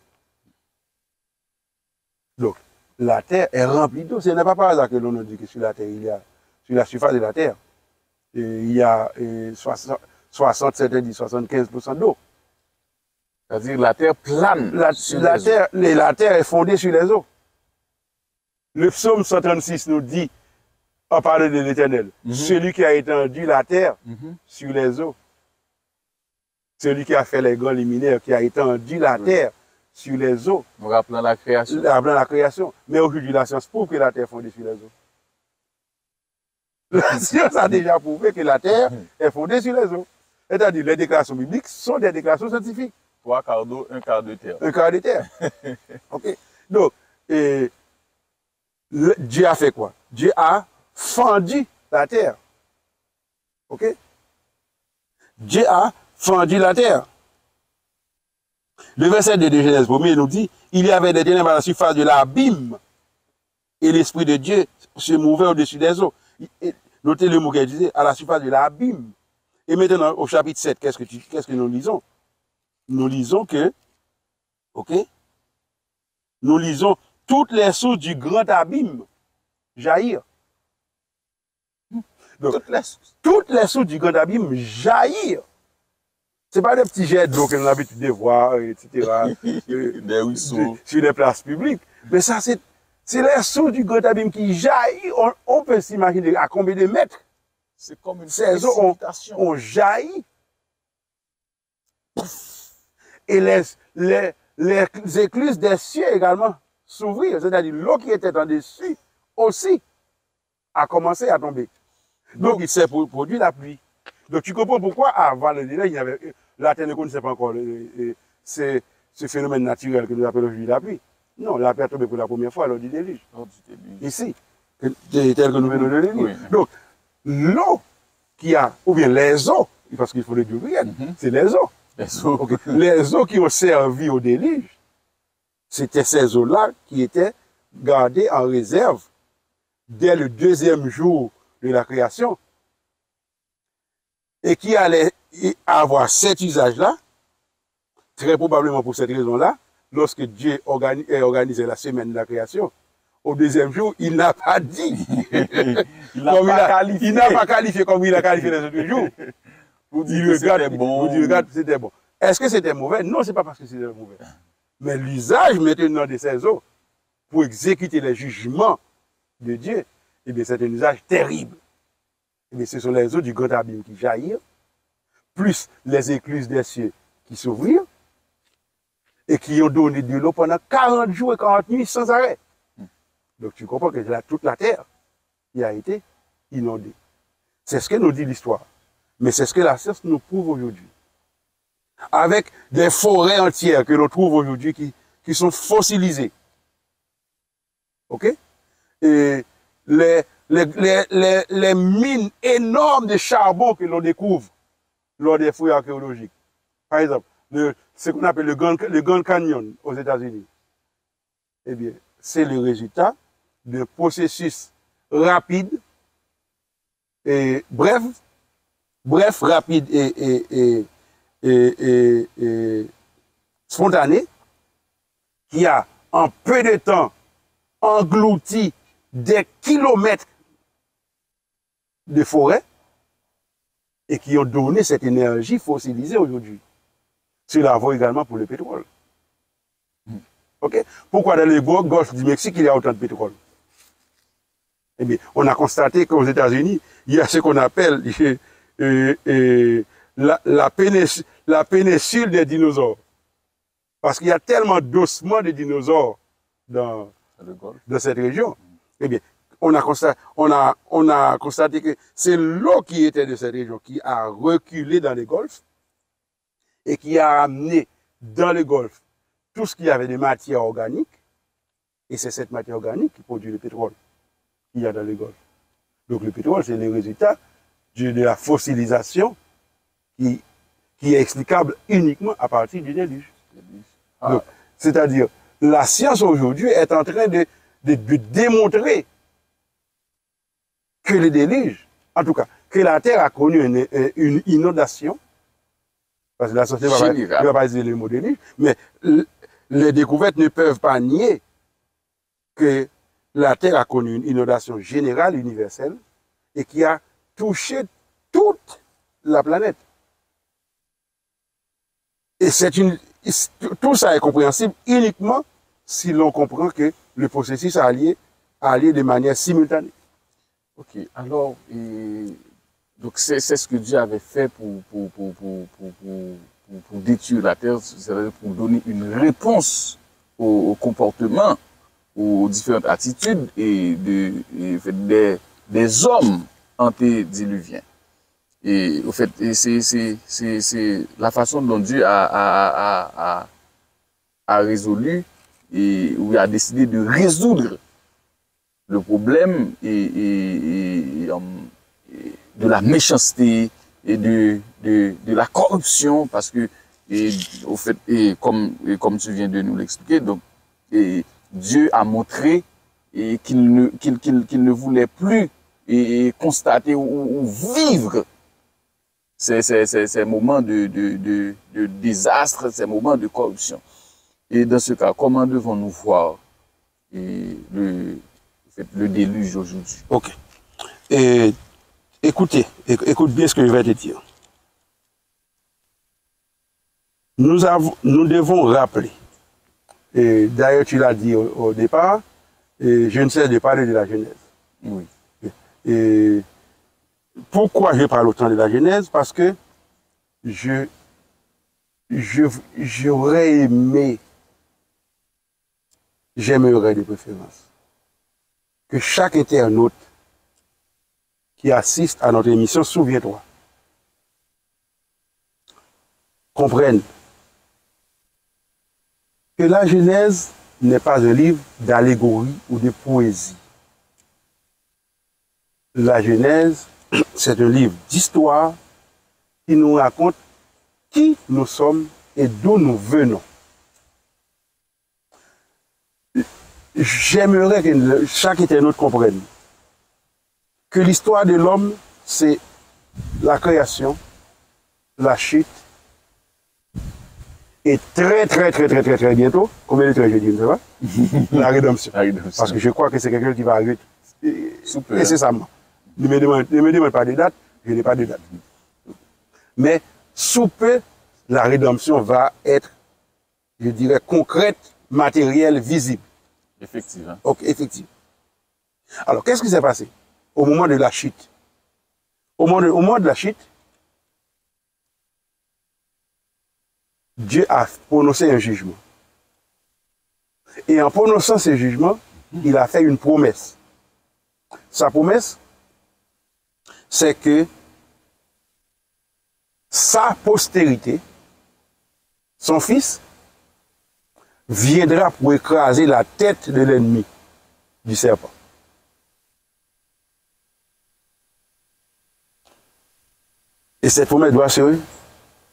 Donc, la terre est remplie d'eau. Ce n'est pas par hasard que l'on nous dit que sur la terre, il y a, sur la surface de la terre, il y a 60, 75% d'eau. C'est-à-dire la terre plane. La terre est fondée sur les eaux. Le psaume 136 nous dit, en parlant de l'Éternel, celui qui a étendu la terre sur les eaux. Celui qui a fait les grands luminaires, qui a étendu la terre sur les eaux. Nous rappelons la création. Rappelant la création. Mais aujourd'hui, la science prouve que la terre est fondée sur les eaux. La science a déjà prouvé que la terre est fondée sur les eaux. C'est-à-dire, les déclarations bibliques sont des déclarations scientifiques. 3 quarts d'eau, 1 quart de terre. 1 quart de terre. Ok. Donc, Dieu a fait quoi? Dieu a fendu la terre. Ok? Dieu a fendu la terre. Le verset de Genèse 1 nous dit, il y avait des ténèbres à la surface de l'abîme et l'Esprit de Dieu se mouvait au-dessus des eaux. Notez le mot qu'elle disait, à la surface de l'abîme. Et maintenant, au chapitre 7, qu'est-ce que nous lisons? Nous lisons que, ok? Nous lisons toutes les sources du grand abîme jaillir. Donc, toutes les sources du grand abîme jaillir. Ce n'est pas des petits jets d'eau que nous avons l'habitude de voir, etc. Des ruisseaux. Sur les places publiques. Mais ça, c'est les sources du grand abîme qui jaillit. On peut s'imaginer à combien de mètres. C'est comme une ces eaux ont jailli. Et les écluses des cieux également s'ouvrir. C'est-à-dire l'eau qui était en dessus aussi a commencé à tomber. Donc, il s'est produit la pluie. Donc, tu comprends pourquoi avant le délai, la terre ne connaissait pas encore ce phénomène naturel que nous appelons aujourd'hui la pluie. Non, la pluie a tombé pour la première fois lors du déluge. Ici, tel que nous venons de le dire. Oui. Donc, l'eau qui a, ou bien les eaux, parce qu'il faut le dire, c'est les eaux. Okay. Les eaux qui ont servi au déluge, c'était ces eaux-là qui étaient gardées en réserve dès le 2e jour de la création et qui allaient avoir cet usage-là, très probablement pour cette raison-là, lorsque Dieu organisait la semaine de la création, au 2e jour, il n'a pas dit. Il n'a pas qualifié comme il a qualifié les autres jours. Vous dites que c'était bon. Vous dites, regarde, c'était bon. Est-ce que c'était mauvais? Non, ce n'est pas parce que c'était mauvais. Mais l'usage maintenant de ces eaux pour exécuter les jugements de Dieu, eh bien, c'est un usage terrible. Eh bien, ce sont les eaux du grand abîme qui jaillirent, plus les écluses des cieux qui s'ouvrirent et qui ont donné de l'eau pendant 40 jours et 40 nuits sans arrêt. Donc, tu comprends que toute la terre qui a été inondée. C'est ce que nous dit l'histoire. Mais c'est ce que la science nous prouve aujourd'hui. Avec des forêts entières que l'on trouve aujourd'hui qui sont fossilisées. OK? Et les mines énormes de charbon que l'on découvre lors des fouilles archéologiques. Par exemple, ce qu'on appelle le Grand Canyon aux États-Unis. Eh bien, c'est le résultat d'un processus rapide et bref, rapide et spontané, qui a en peu de temps englouti des kilomètres de forêt et qui ont donné cette énergie fossilisée aujourd'hui. Cela vaut également pour le pétrole. Okay? Pourquoi dans le golfe du Mexique, il y a autant de pétrole? Eh bien, on a constaté qu'aux États-Unis, il y a ce qu'on appelle la péninsule des dinosaures. Parce qu'il y a tellement d'ossements de dinosaures dans cette région. Eh bien, on a constaté que c'est l'eau qui était de cette région qui a reculé dans les golfs et qui a amené dans les golfs tout ce qu'il y avait de matière organique. Et c'est cette matière organique qui produit le pétrole qu'il y a dans les golfs. Donc le pétrole, c'est le résultat de la fossilisation qui est explicable uniquement à partir du déluge. Ah. C'est-à-dire, la science aujourd'hui est en train de démontrer que le déluge, en tout cas, que la Terre a connu une inondation, parce que la société ne va pas utiliser le mot déluge, mais les découvertes ne peuvent pas nier que la Terre a connu une inondation générale, universelle, et qui a touché toute la planète. Et tout ça est compréhensible uniquement si l'on comprend que le processus a lié de manière simultanée. Ok, alors, donc c'est ce que Dieu avait fait pour détruire la terre, c'est-à-dire pour donner une réponse au comportement, aux différentes attitudes et des hommes antédiluviens. Et au fait, c'est la façon dont Dieu a résolu ou a décidé de résoudre le problème de la méchanceté et de la corruption, parce que au fait, comme tu viens de nous l'expliquer, donc Dieu a montré qu'il ne voulait plus constater ou vivre ces moments de désastre, ces moments de corruption. Et dans ce cas, comment devons-nous voir le déluge aujourd'hui? Ok. Et écoute bien ce que je vais te dire. Nous devons rappeler, et d'ailleurs tu l'as dit au départ, et je ne cesse de parler de la Genèse. Oui. Et pourquoi je parle autant de la Genèse? Parce que j'aimerais de préférence que chaque internaute qui assiste à notre émission, souviens-toi, comprenne que la Genèse n'est pas un livre d'allégorie ou de poésie. La Genèse, c'est un livre d'histoire qui nous raconte qui nous sommes et d'où nous venons. J'aimerais que chaque internaute comprenne que l'histoire de l'homme, c'est la création, la chute, et très bientôt, combien de temps je dis, ne sais pas, la rédemption. Parce que je crois que c'est quelqu'un qui va arriver incessamment. Ne me demande pas de date, je n'ai pas de date. Mais sous peu, la rédemption va être, je dirais, concrète, matérielle, visible. Effectivement. Ok, effectivement. Alors, qu'est-ce qui s'est passé au moment de la chute? Au moment de la chute, Dieu a prononcé un jugement. Et en prononçant ce jugement, il a fait une promesse. Sa promesse, c'est que sa postérité, son fils, viendra pour écraser la tête de l'ennemi du serpent. Et cette promesse doit se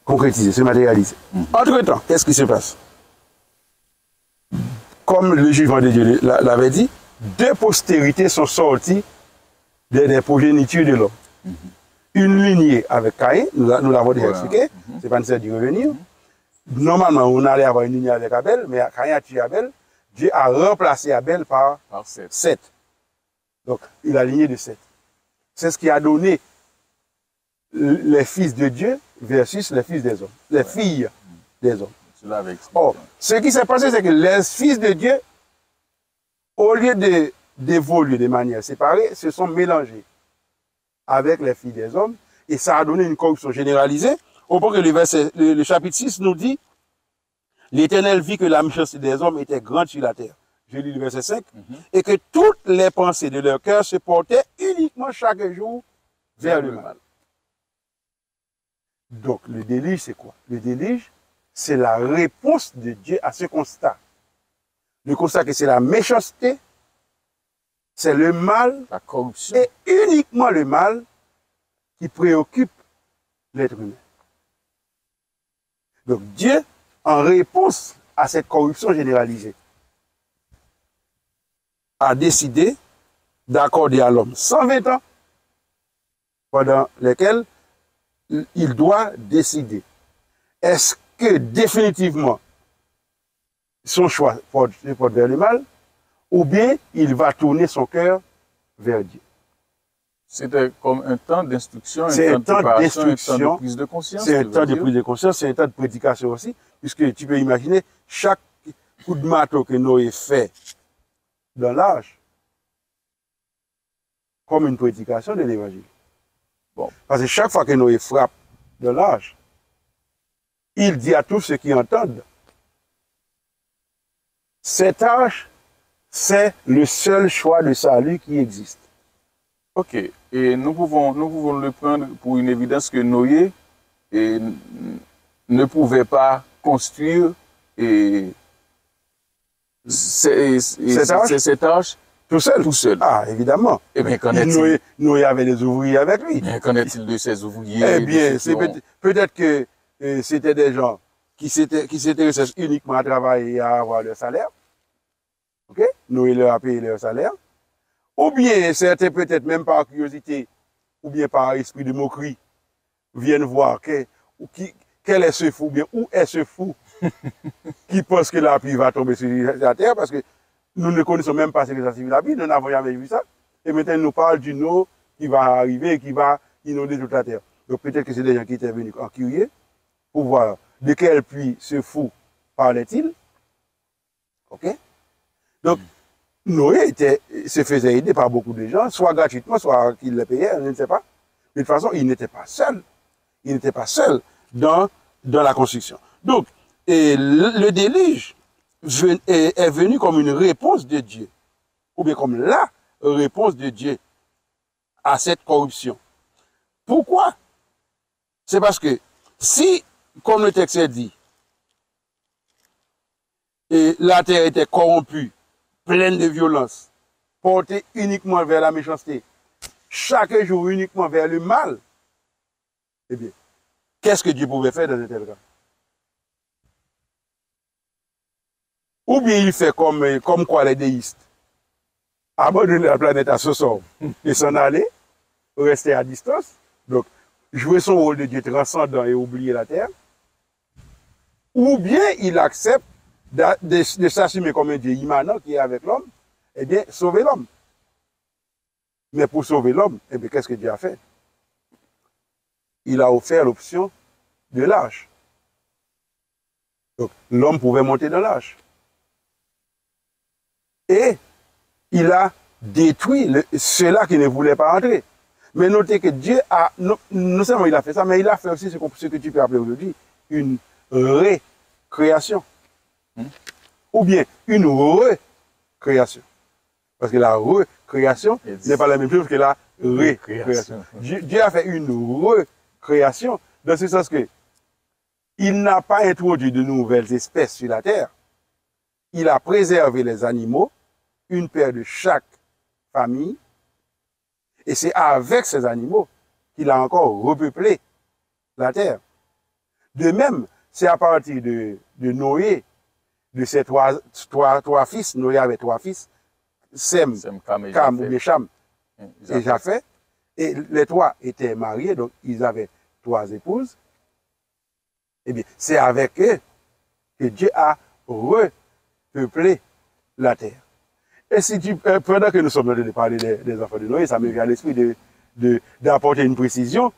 concrétiser, se matérialiser. Entre-temps, qu'est-ce qui se passe? Comme le jugement de Dieu l'avait dit, deux postérités sont sorties des progénitures de l'homme. Une lignée avec Caïn, nous l'avons déjà expliqué, c'est pas nécessaire d'y revenir. Normalement, on allait avoir une lignée avec Abel, mais Caïn a tué Abel. Dieu a remplacé Abel par Seth. Donc, il a lignée de Seth. C'est ce qui a donné les fils de Dieu versus les fils des hommes, les filles des hommes. Or, ce qui s'est passé, c'est que les fils de Dieu, au lieu d'évoluer de manière séparée, se sont mélangés avec les filles des hommes, et ça a donné une corruption généralisée, au point que le chapitre 6 nous dit, l'Éternel vit que la méchanceté des hommes était grande sur la terre, je lis le verset 5, et que toutes les pensées de leur cœur se portaient uniquement chaque jour vers le mal. Donc, le déluge, c'est quoi? Le déluge, c'est la réponse de Dieu à ce constat. Le constat que c'est la méchanceté, c'est le mal, La corruption. et uniquement le mal qui préoccupe l'être humain. Donc, Dieu, en réponse à cette corruption généralisée, a décidé d'accorder à l'homme 120 ans pendant lesquels il doit décider. Est-ce que définitivement son choix porte vers le mal ou bien il va tourner son cœur vers Dieu? C'était comme un temps d'instruction, C'est un temps d'instruction, un temps d'instruction, de prise de conscience. c'est un tu veux temps de dire. prise de conscience, c'est un temps de prédication aussi, puisque tu peux imaginer chaque coup de marteau que Noé fait dans l'âge comme une prédication de l'évangile. Bon. Parce que chaque fois que Noé frappe de l'âge, il dit à tous ceux qui entendent, cet âge, c'est le seul choix de salut qui existe. Ok. Et nous pouvons le prendre pour une évidence que Noé ne pouvait pas construire cet arche Tout seul. tout seul. Ah, évidemment. Eh bien, qu'en est-il? Noé avait des ouvriers avec lui. Qu'en est-il de ses ouvriers? Eh de bien, ceux c'est qui ont- peut-être que c'était des gens qui s'intéressaient uniquement à travailler et à avoir leur salaire. OK? Noé leur a payé leur salaire. Ou bien, certains, peut-être même par curiosité, ou bien par esprit de moquerie, viennent voir quel est ce fou, ou bien où est ce fou qui pense que la pluie va tomber sur la terre, parce que nous ne connaissons même pas ce que ça signifie la pluie, nous n'avons jamais vu ça. Et maintenant, ils nous parlent d'une eau qui va arriver et qui va inonder toute la terre. Donc peut-être que c'est des gens qui étaient venus en curieux pour voir de quelle pluie ce fou parlait-il. OK? Donc, Noé se faisait aider par beaucoup de gens, soit gratuitement, soit qu'il les payait, je ne sais pas. De toute façon, il n'était pas seul. Il n'était pas seul dans la construction. Donc, le déluge est venu comme une réponse de Dieu, ou bien comme la réponse de Dieu à cette corruption. Pourquoi? C'est parce que si, comme le texte dit, la terre était corrompue, pleine de violence, portée uniquement vers la méchanceté, chaque jour uniquement vers le mal, eh bien, qu'est-ce que Dieu pouvait faire dans un tel cas? Ou bien il fait comme quoi les déistes, abandonner la planète à ce sort et s'en aller, rester à distance, donc jouer son rôle de Dieu transcendant et oublier la terre, ou bien il accepte de s'assumer comme un Dieu immanent qui est avec l'homme, eh bien, sauver l'homme. Mais pour sauver l'homme, eh bien, qu'est-ce que Dieu a fait? Il a offert l'option de l'arche. Donc, l'homme pouvait monter dans l'arche. Et il a détruit ceux-là qui ne voulaient pas entrer. Mais notez que Dieu a, non seulement il a fait ça, mais il a fait aussi ce que tu peux appeler aujourd'hui une récréation. Ou bien une recréation. Parce que la recréation n'est pas la même chose que la récréation. Dieu a fait une recréation dans ce sens que il n'a pas introduit de nouvelles espèces sur la terre. Il a préservé les animaux, une paire de chaque famille, et c'est avec ces animaux qu'il a encore repeuplé la terre. De même, c'est à partir de Noé, de ses trois fils, Noé avait 3 fils, Sem, Cam ou bien Cham et Japheth, et les 3 étaient mariés, donc ils avaient 3 épouses. Eh bien, c'est avec eux que Dieu a repeuplé la terre. Et si pendant que nous sommes en train de parler des enfants de Noé, ça me vient à l'esprit d'apporter une précision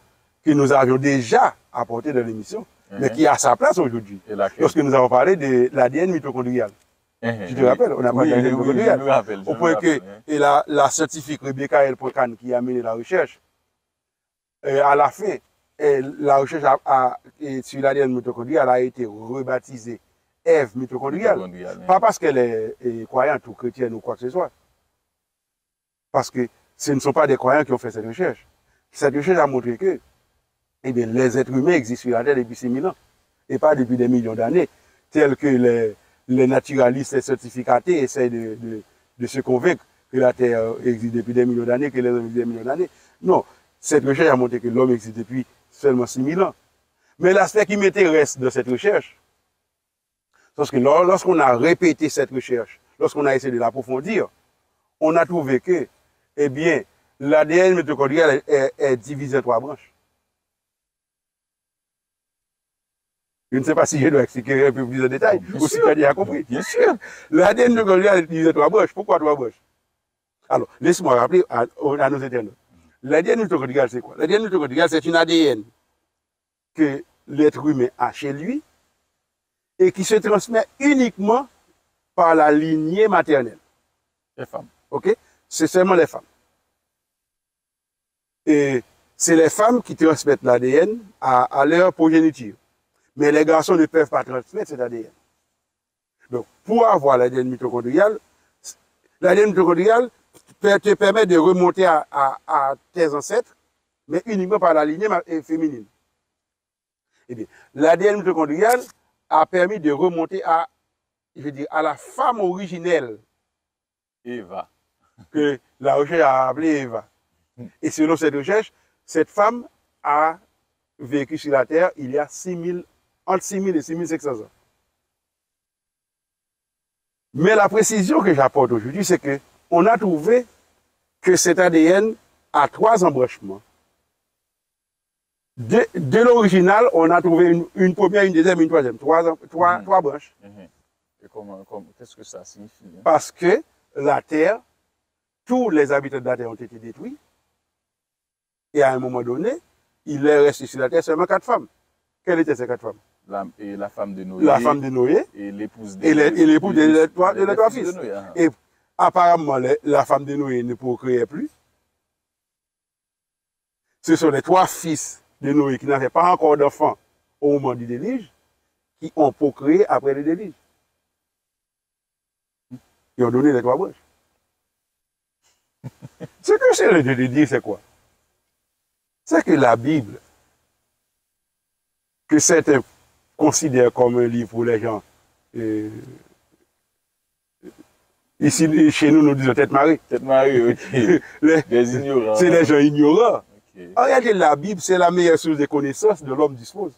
que nous avions déjà apportée dans l'émission, mais qui a sa place aujourd'hui. Lorsque nous avons parlé de l'ADN mitochondrial. Tu te rappelles? On a parlé de l'ADN mitochondrial. Au point que la scientifique Rebecca L. Pocan qui a mené la recherche, à la fin, la recherche sur l'ADN mitochondrial a été rebaptisée Ève mitochondriale. Pas parce qu'elle est croyante ou chrétienne ou quoi que ce soit. Parce que ce ne sont pas des croyants qui ont fait cette recherche. Cette recherche a montré que eh bien, les êtres humains existent sur la Terre depuis 6000 ans, et pas depuis des millions d'années, tels que les naturalistes, les certificatés essaient de se convaincre que la Terre existe depuis des millions d'années, que les hommes existent depuis des millions d'années. Non, cette recherche a montré que l'homme existe depuis seulement 6000 ans. Mais l'aspect qui m'intéresse de cette recherche, parce que lorsqu'on a répété cette recherche, lorsqu'on a essayé de l'approfondir, on a trouvé que, eh bien, l'ADN mitochondrial est divisé en 3 branches. Je ne sais pas si je dois expliquer un peu plus de détails, ou si tu as déjà compris. Bien sûr. L'ADN mitochondrial est divisé en 3 branches. Pourquoi 3 branches? Alors, laisse-moi rappeler à nos internautes. L'ADN mitochondrial, c'est quoi? L'ADN mitochondrial, c'est une ADN que l'être humain a chez lui et qui se transmet uniquement par la lignée maternelle. Les femmes. OK? C'est seulement les femmes. Et c'est les femmes qui transmettent l'ADN à leur progéniture. Mais les garçons ne peuvent pas transmettre cet ADN. Donc, pour avoir l'ADN mitochondrial te permet de remonter à tes ancêtres, mais uniquement par la lignée féminine. Eh bien, l'ADN mitochondrial a permis de remonter à la femme originelle. Eva. Que la recherche a appelée Eva. Et selon cette recherche, cette femme a vécu sur la Terre il y a entre 6000 et 6500 ans. Mais la précision que j'apporte aujourd'hui, c'est que on a trouvé que cet ADN a 3 embranchements. De l'original, on a trouvé une première, une deuxième, une troisième. 3 branches. Et qu'est-ce que ça signifie? Parce que la Terre, tous les habitants de la Terre ont été détruits. Et à un moment donné, il est resté sur la Terre seulement 4 femmes. Quelles étaient ces 4 femmes? La femme de Noé. La femme de Noé. Et l'épouse de les 3 fils. Et apparemment, la femme de Noé ne procréait plus. Ce sont les 3 fils de Noé qui n'avaient pas encore d'enfants au moment du déluge, qui ont procréé après le déluge. Ils ont donné les 3 branches. Ce que c'est de dire, c'est quoi? C'est que la Bible, que certains considèrent comme un livre pour les gens, ici, chez nous, nous disons tête marée. Tête marée, ok. Des ignorants. C'est les gens ignorants. Okay. En réalité, la Bible, c'est la meilleure source de connaissances de l'homme dispose.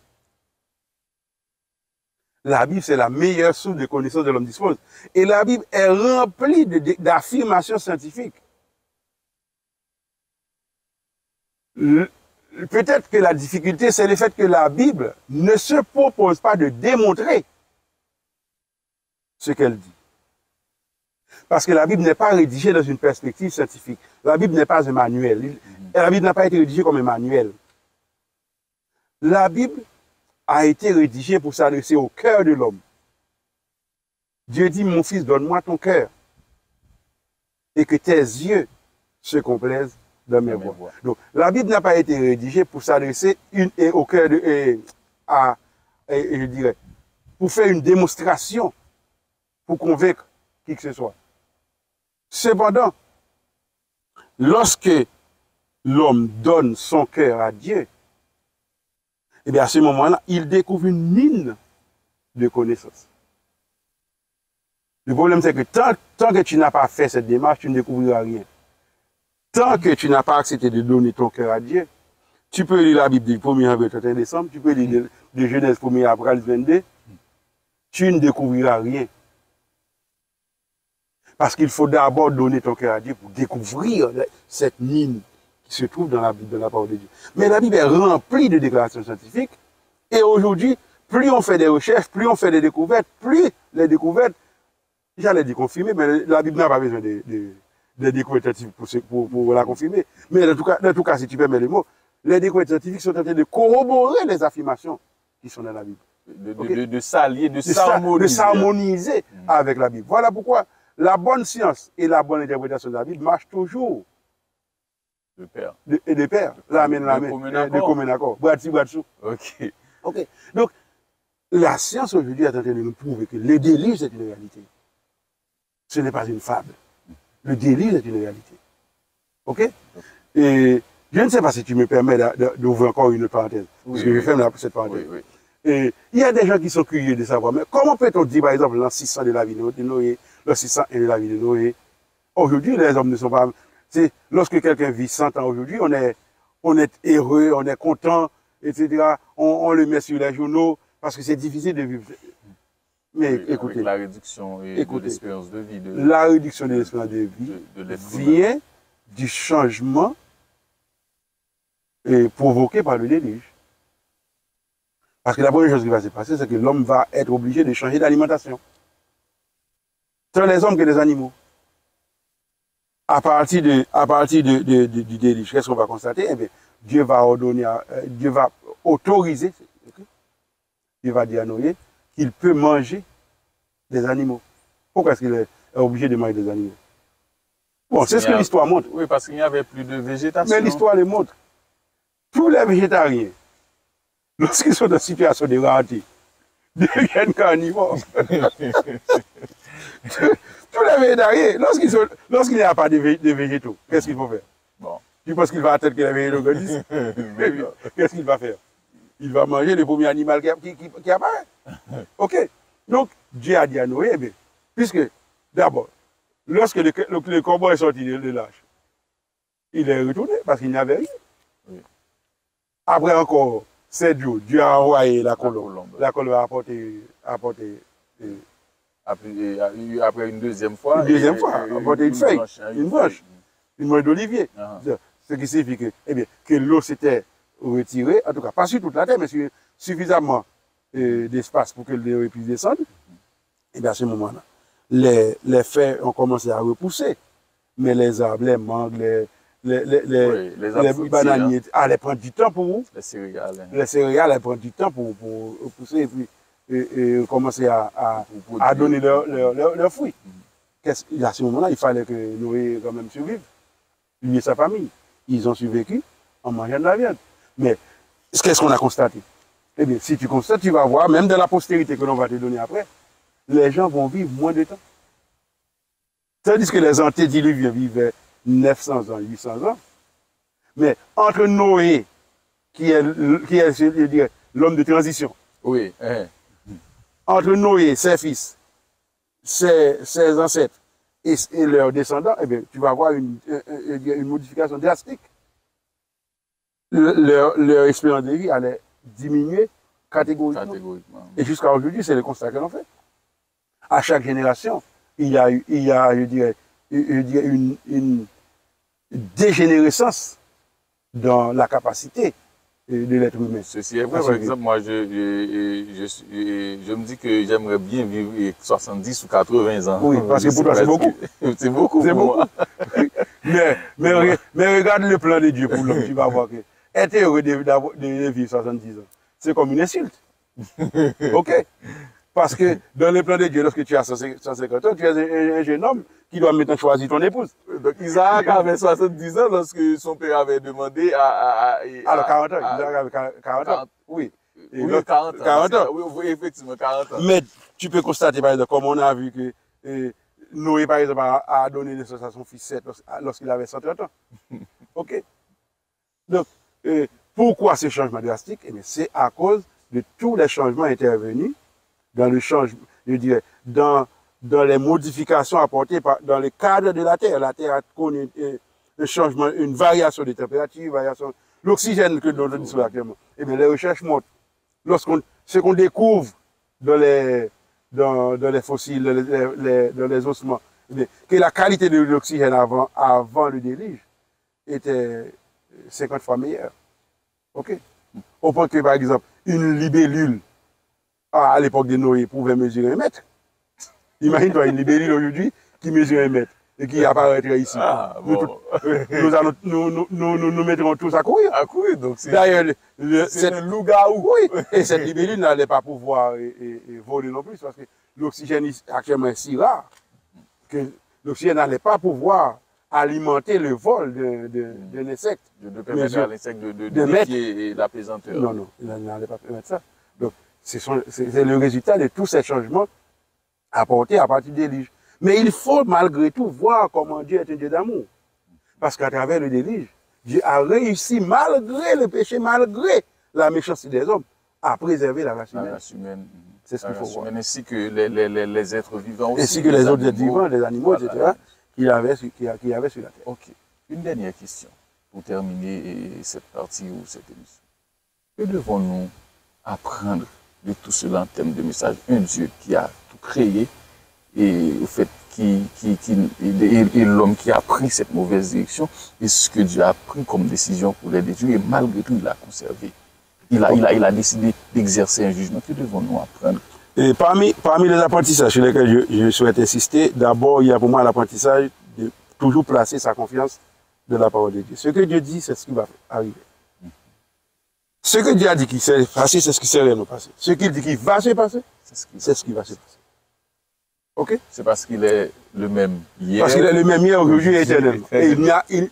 La Bible, c'est la meilleure source de connaissances de l'homme dispose. Et la Bible est remplie d'affirmations scientifiques. Peut-être que la difficulté, c'est le fait que la Bible ne se propose pas de démontrer ce qu'elle dit. Parce que la Bible n'est pas rédigée dans une perspective scientifique. La Bible n'est pas un manuel. La Bible n'a pas été rédigée comme un manuel. La Bible a été rédigée pour s'adresser au cœur de l'homme. Dieu dit, mon fils, donne-moi ton cœur. Et que tes yeux se complaisent dans mes voix. Donc, la Bible n'a pas été rédigée pour s'adresser au cœur je dirais, pour faire une démonstration, pour convaincre qui que ce soit. Cependant, lorsque l'homme donne son cœur à Dieu, eh bien à ce moment-là, il découvre une mine de connaissances. Le problème, c'est que tant que tu n'as pas fait cette démarche, tu ne découvriras rien. Tant que tu n'as pas accepté de donner ton cœur à Dieu, tu peux lire la Bible du 1er avril au 31 décembre, tu peux lire de Genèse 1er avril 22, tu ne découvriras rien. Parce qu'il faut d'abord donner ton cœur à Dieu pour découvrir cette mine qui se trouve dans la parole de Dieu. Mais la Bible est remplie de déclarations scientifiques. Et aujourd'hui, plus on fait des recherches, plus on fait des découvertes, plus les découvertes, j'allais dire confirmer, mais la Bible n'a pas besoin de découvertes scientifiques pour la confirmer. Mais dans tout cas, si tu permets les mots, les découvertes scientifiques sont en train de corroborer les affirmations qui sont dans la Bible. De s'allier, de s'harmoniser avec la Bible. Voilà pourquoi la bonne science et la bonne interprétation de la Bible marchent toujours de pair. De pair. La main dans la main. De commun accord. Bras dessus, bras dessous. Ok. Ok. Donc, la science aujourd'hui est en train de nous prouver que le déluge est une réalité. Ce n'est pas une fable. Le déluge est une réalité. OK? Et je ne sais pas si tu me permets d'ouvrir encore une parenthèse. Parce que je ferme cette parenthèse. Et il y a des gens qui sont curieux de savoir, mais comment peut-on dire, par exemple, l'an 600 de la vie de Noé, l'an 601 de la vie de Noé? Aujourd'hui, les hommes ne sont pas... Lorsque quelqu'un vit 100 ans aujourd'hui, on est heureux, on est content, etc. On le met sur les journaux parce que c'est difficile de vivre. Mais écoutez, avec la réduction de l'espérance de vie. La réduction de l'espérance de vie vient du changement provoqué par le déluge. Parce que la première chose qui va se passer, c'est que l'homme va être obligé de changer d'alimentation. Tant les hommes que les animaux. À partir du déluge, qu'est-ce qu'on va constater? Eh bien, Dieu va autoriser, Dieu va dire à Noé qu'il peut manger des animaux. Pourquoi est-ce qu'il est obligé de manger des animaux? Bon, c'est ce que l'histoire montre. Oui, parce qu'il n'y avait plus de végétation. Mais l'histoire le montre. Tous les végétariens, lorsqu'ils sont dans une situation de rareté, deviennent carnivores. Tous les végétariens, lorsqu'il n'y a pas de végétaux, qu'est-ce qu'il faut faire? Bon. Tu penses qu'il va attendre que les végétaux grandissent? Qu'est-ce qu'il va faire? Il va manger le premier animal qui apparaît. OK. Donc, Dieu a dit à Noé, eh bien, puisque, d'abord, lorsque le corbeau est sorti de l'âge, il est retourné parce qu'il n'y avait rien. Oui. Après encore 7 jours, Dieu a envoyé la colombe. La colombe a apporté après une deuxième fois. Apporté une feuille, une branche d'olivier. Ce qui signifie que, eh bien, que l'eau s'était retirée, en tout cas pas sur toute la terre, mais sur suffisamment d'espace pour que l'eau puisse descendre. Et bien à ce moment-là, les feuilles ont commencé à repousser. Mais les arbres, les mangues, les bananiers, allaient prendre du temps pour les céréales. Les céréales allaient prendre du temps pour pousser et puis commencer à donner leurs fruits. À ce moment-là, il fallait que Noé quand même survive. Lui et sa famille. Ils ont survécu en mangeant de la viande. Mais qu'est-ce qu'on a constaté? Eh bien, si tu constates, tu vas voir, même dans la postérité que l'on va te donner après, les gens vont vivre moins de temps. Tandis que les antédiluviens vivaient 900 ans, 800 ans. Mais entre Noé, qui est l'homme de transition, oui. Entre Noé, ses fils, ses ancêtres et leurs descendants, eh bien, tu vas avoir une modification drastique. Leur espérance de vie allait diminuer catégoriquement. Et jusqu'à aujourd'hui, c'est le constat que l'on fait. À chaque génération, il y a je dirais, une dégénérescence dans la capacité de l'être humain. Ceci est vrai, par exemple, moi, je me dis que j'aimerais bien vivre 70 ou 80 ans. Oui, parce que pour toi, c'est beaucoup. C'est beaucoup pour moi. mais regarde le plan de Dieu pour l'homme, tu vas voir que être heureux de vivre 70 ans, c'est comme une insulte. OK? Parce que dans le plan de Dieu, lorsque tu as 150 ans, tu es un jeune homme qui doit maintenant choisir ton épouse. Donc Isaac avait 70 ans lorsque son père avait demandé alors 40 ans, Isaac avait 40 ans. Oui. Oui, 40 ans. 40 ans. Oui, effectivement, 40 ans. Mais tu peux constater, par exemple, comme on a vu que Noé, par exemple, a donné naissance à son fils Seth lorsqu'il avait 130 ans. OK? Donc, pourquoi ce changement drastique? Eh bien, c'est à cause de tous les changements intervenus dans le changement, je dirais, dans les modifications apportées dans le cadre de la Terre. La Terre a connu un changement, une variation de température, l'oxygène que nous utilisons actuellement. Eh bien, les recherches montrent, ce qu'on découvre dans les fossiles, dans les ossements, eh bien, que la qualité de l'oxygène avant le déluge était 50 fois meilleure. OK? Au point que, par exemple, une libellule, à l'époque de Noé, pouvait mesurer 1 mètre. Imagine-toi une libellule aujourd'hui qui mesure 1 mètre et qui apparaîtrait ici. Ah, bon. Nous mettrons tous à courir. À courir, donc c'est... D'ailleurs, c'est un loup-garou. Oui, et cette libellule n'allait pas pouvoir voler non plus, parce que l'oxygène actuellement est si rare que l'oxygène n'allait pas pouvoir alimenter le vol d'un insecte. De permettre à l'insecte de défier la pesanteur. Non, il n'allait pas permettre ça. Donc, c'est le résultat de tous ces changements apportés à partir des déluge. Mais il faut malgré tout voir comment Dieu est un Dieu d'amour. Parce qu'à travers le déluge, Dieu a réussi, malgré le péché, malgré la méchanceté des hommes, à préserver la race humaine. C'est ce qu'il faut voir. Ainsi que les êtres vivants aussi. Ainsi que les autres êtres vivants, les animaux, voilà, etc., qu'il y avait sur la terre. Ok. Une dernière question pour terminer cette partie ou cette émission. Que devons-nous apprendre de tout cela en termes de message? Un Dieu qui a tout créé et au fait et l'homme qui a pris cette mauvaise direction et ce que Dieu a pris comme décision pour les détruire et malgré tout il l'a conservé. Il a décidé d'exercer un jugement. Que devons-nous apprendre? Et parmi les apprentissages sur lesquels je souhaite insister, d'abord il y a pour moi l'apprentissage de toujours placer sa confiance dans la parole de Dieu. Ce que Dieu dit, c'est ce qui va arriver. Ce que Dieu a dit qu'il s'est passé, c'est ce qui s'est réellement passé. Ce qu'il dit qu'il va se passer, c'est ce qui va se passer. Ok? C'est parce qu'il est le même hier. Parce qu'il est le même hier, aujourd'hui et éternellement. Et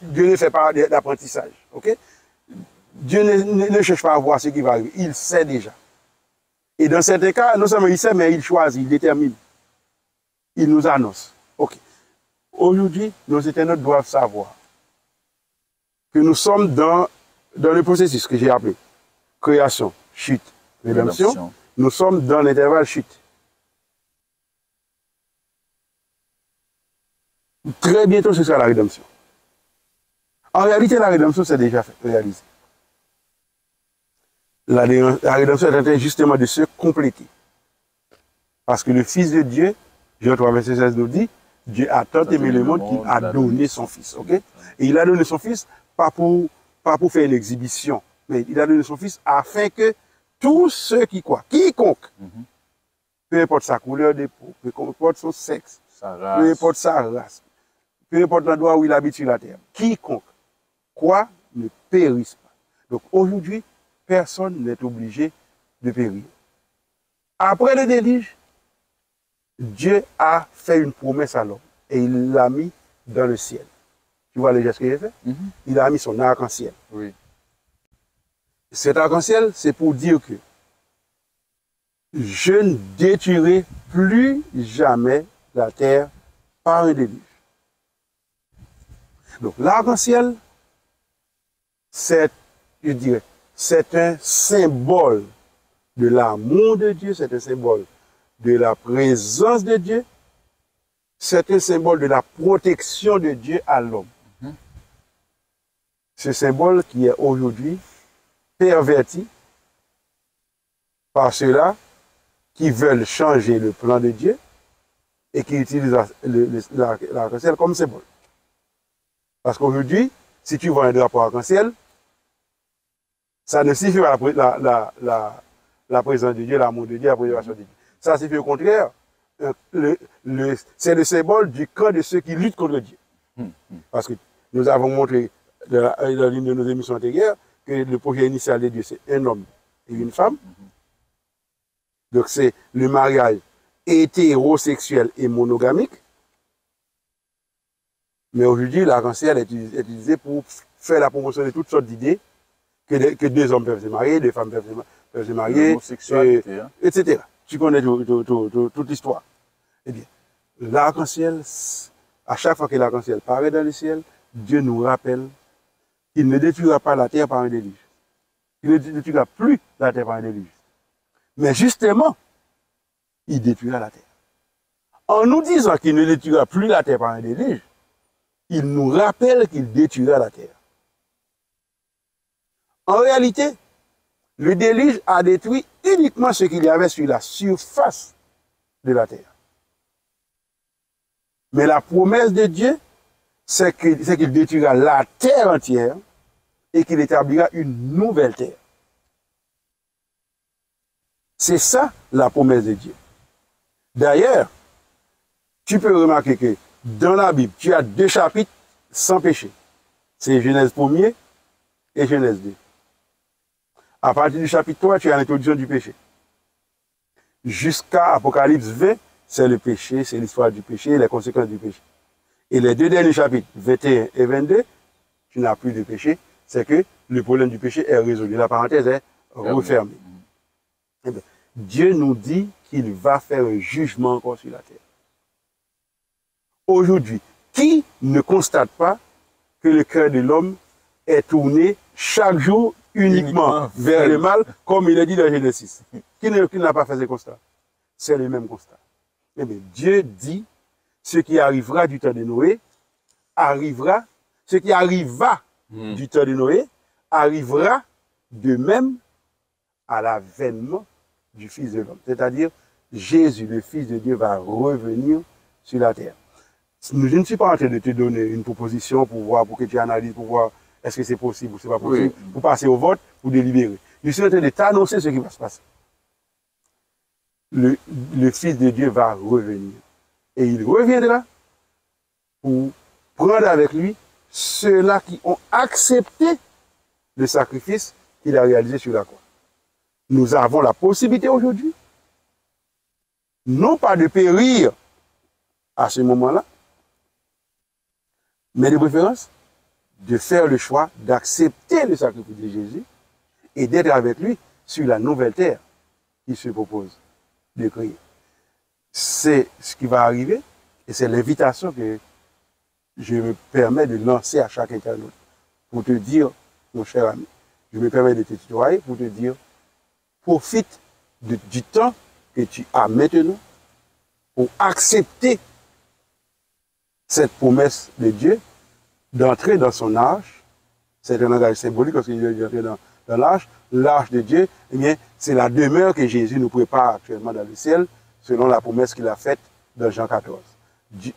Dieu ne fait pas d'apprentissage. Ok? Dieu ne cherche pas à voir ce qui va arriver. Il sait déjà. Et dans certains cas, non seulement il sait, mais il choisit, il détermine. Il nous annonce. Ok. Aujourd'hui, nos internautes doivent savoir que nous sommes dans le processus que j'ai appelé création, chute, rédemption. Nous sommes dans l'intervalle chute. Très bientôt, ce sera la rédemption. En réalité, la rédemption, c'est déjà réalisé. La rédemption est en train justement de se compléter. Parce que le Fils de Dieu, Jean 3, verset 16 nous dit, Dieu a tant aimé le monde qu'il a donné son Fils. Okay? Et il a donné son Fils pas pour faire une exhibition, mais il a donné son Fils afin que tous ceux qui croient, quiconque, peu importe sa couleur de peau, peu importe son sexe, peu importe sa race, peu importe l'endroit où il habite sur la terre, quiconque croit ne périsse pas. Donc aujourd'hui, personne n'est obligé de périr. Après le déluge, Dieu a fait une promesse à l'homme et il l'a mis dans le ciel. Tu vois le geste qu'il a fait? Il a mis son arc-en-ciel. Oui. Cet arc-en-ciel, c'est pour dire que je ne détruirai plus jamais la terre par un déluge. Donc l'arc-en-ciel, c'est, je dirais, c'est un symbole de l'amour de Dieu, c'est un symbole de la présence de Dieu, c'est un symbole de la protection de Dieu à l'homme. Ce symbole qui est aujourd'hui perverti par ceux-là qui veulent changer le plan de Dieu et qui utilisent l'arc-en-ciel comme symbole. Parce qu'aujourd'hui, si tu vois un drapeau arc-en-ciel, ça ne signifie pas la présence de Dieu, l'amour de Dieu, la préservation de Dieu. Ça signifie au contraire, c'est le symbole du camp de ceux qui luttent contre Dieu. Parce que nous avons montré dans l'une de nos émissions antérieures que le projet initial de Dieu, c'est un homme et une femme. Donc c'est le mariage hétérosexuel et monogamique. Mais aujourd'hui, l'arc-en-ciel est utilisé pour faire la promotion de toutes sortes d'idées, que deux hommes peuvent se marier, deux femmes peuvent se marier, etc. Tu connais toute l'histoire. Eh bien, l'arc-en-ciel, à chaque fois que l'arc-en-ciel paraît dans le ciel, Dieu nous rappelle qu'il ne détruira pas la terre par un déluge. Il ne détruira plus la terre par un déluge. Mais justement, il détruira la terre. En nous disant qu'il ne détruira plus la terre par un déluge, il nous rappelle qu'il détruira la terre. En réalité, le déluge a détruit uniquement ce qu'il y avait sur la surface de la terre. Mais la promesse de Dieu, c'est qu'il détruira la terre entière et qu'il établira une nouvelle terre. C'est ça la promesse de Dieu. D'ailleurs, tu peux remarquer que dans la Bible, tu as deux chapitres sans péché. C'est Genèse 1er et Genèse 2. À partir du chapitre 3, tu as l'introduction du péché. Jusqu'à Apocalypse 20, c'est le péché, c'est l'histoire du péché et les conséquences du péché. Et les deux derniers chapitres, 21 et 22, tu n'as plus de péché, c'est que le problème du péché est résolu. La parenthèse est refermée. Eh bien, Dieu nous dit qu'il va faire un jugement encore sur la terre. Aujourd'hui, qui ne constate pas que le cœur de l'homme est tourné chaque jour uniquement vers le mal, comme il est dit dans Genèse 6? Qui n'a pas fait ce constat? C'est le même constat. Eh bien, Dieu dit, ce qui arrivera du temps de Noé, arrivera, ce qui arriva du temps de Noé, arrivera de même à l'avènement du Fils de l'homme. C'est-à-dire, Jésus, le Fils de Dieu, va revenir sur la terre. Je ne suis pas en train de te donner une proposition pour voir, pour que tu analyses, pour voir est-ce que c'est possible ou c'est pas possible, pour passer au vote, pour délibérer. Je suis en train de t'annoncer ce qui va se passer. Le Fils de Dieu va revenir. Et il reviendra pour prendre avec lui ceux-là qui ont accepté le sacrifice qu'il a réalisé sur la croix. Nous avons la possibilité aujourd'hui, non pas de périr à ce moment-là, mais de préférence, de faire le choix d'accepter le sacrifice de Jésus et d'être avec lui sur la nouvelle terre qu'il se propose de créer. C'est ce qui va arriver et c'est l'invitation que je me permets de lancer à chaque internaute pour te dire, mon cher ami, je me permets de te tutoyer pour te dire, profite du temps que tu as maintenant pour accepter cette promesse de Dieu d'entrer dans son arche. C'est un langage symbolique parce qu'il est entré dans l'arche. L'arche de Dieu, eh bien, c'est la demeure que Jésus nous prépare actuellement dans le ciel, selon la promesse qu'il a faite dans Jean 14.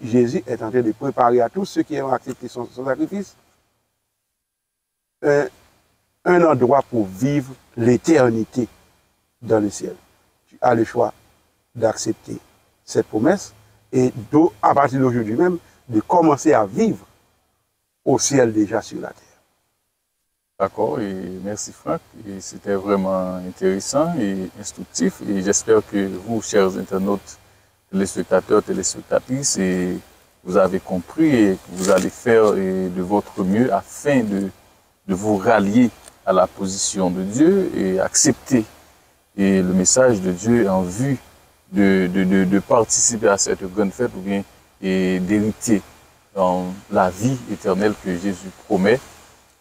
Jésus est en train de préparer à tous ceux qui ont accepté son sacrifice un endroit pour vivre l'éternité dans le ciel. Tu as le choix d'accepter cette promesse et à partir d'aujourd'hui même, de commencer à vivre au ciel déjà sur la terre. D'accord, et merci Franck. Et c'était vraiment intéressant et instructif. Et j'espère que vous, chers internautes, téléspectateurs, téléspectatrices, vous avez compris et que vous allez faire de votre mieux afin de vous rallier à la position de Dieu et accepter le message de Dieu en vue de participer à cette grande fête ou bien d'hériter dans la vie éternelle que Jésus promet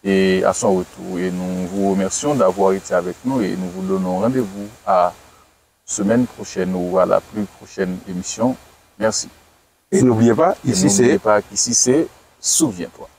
et à son retour. Et nous vous remercions d'avoir été avec nous et nous vous donnons rendez-vous à semaine prochaine ou à la plus prochaine émission. Merci. Et n'oubliez pas, ici c'est Souviens-toi.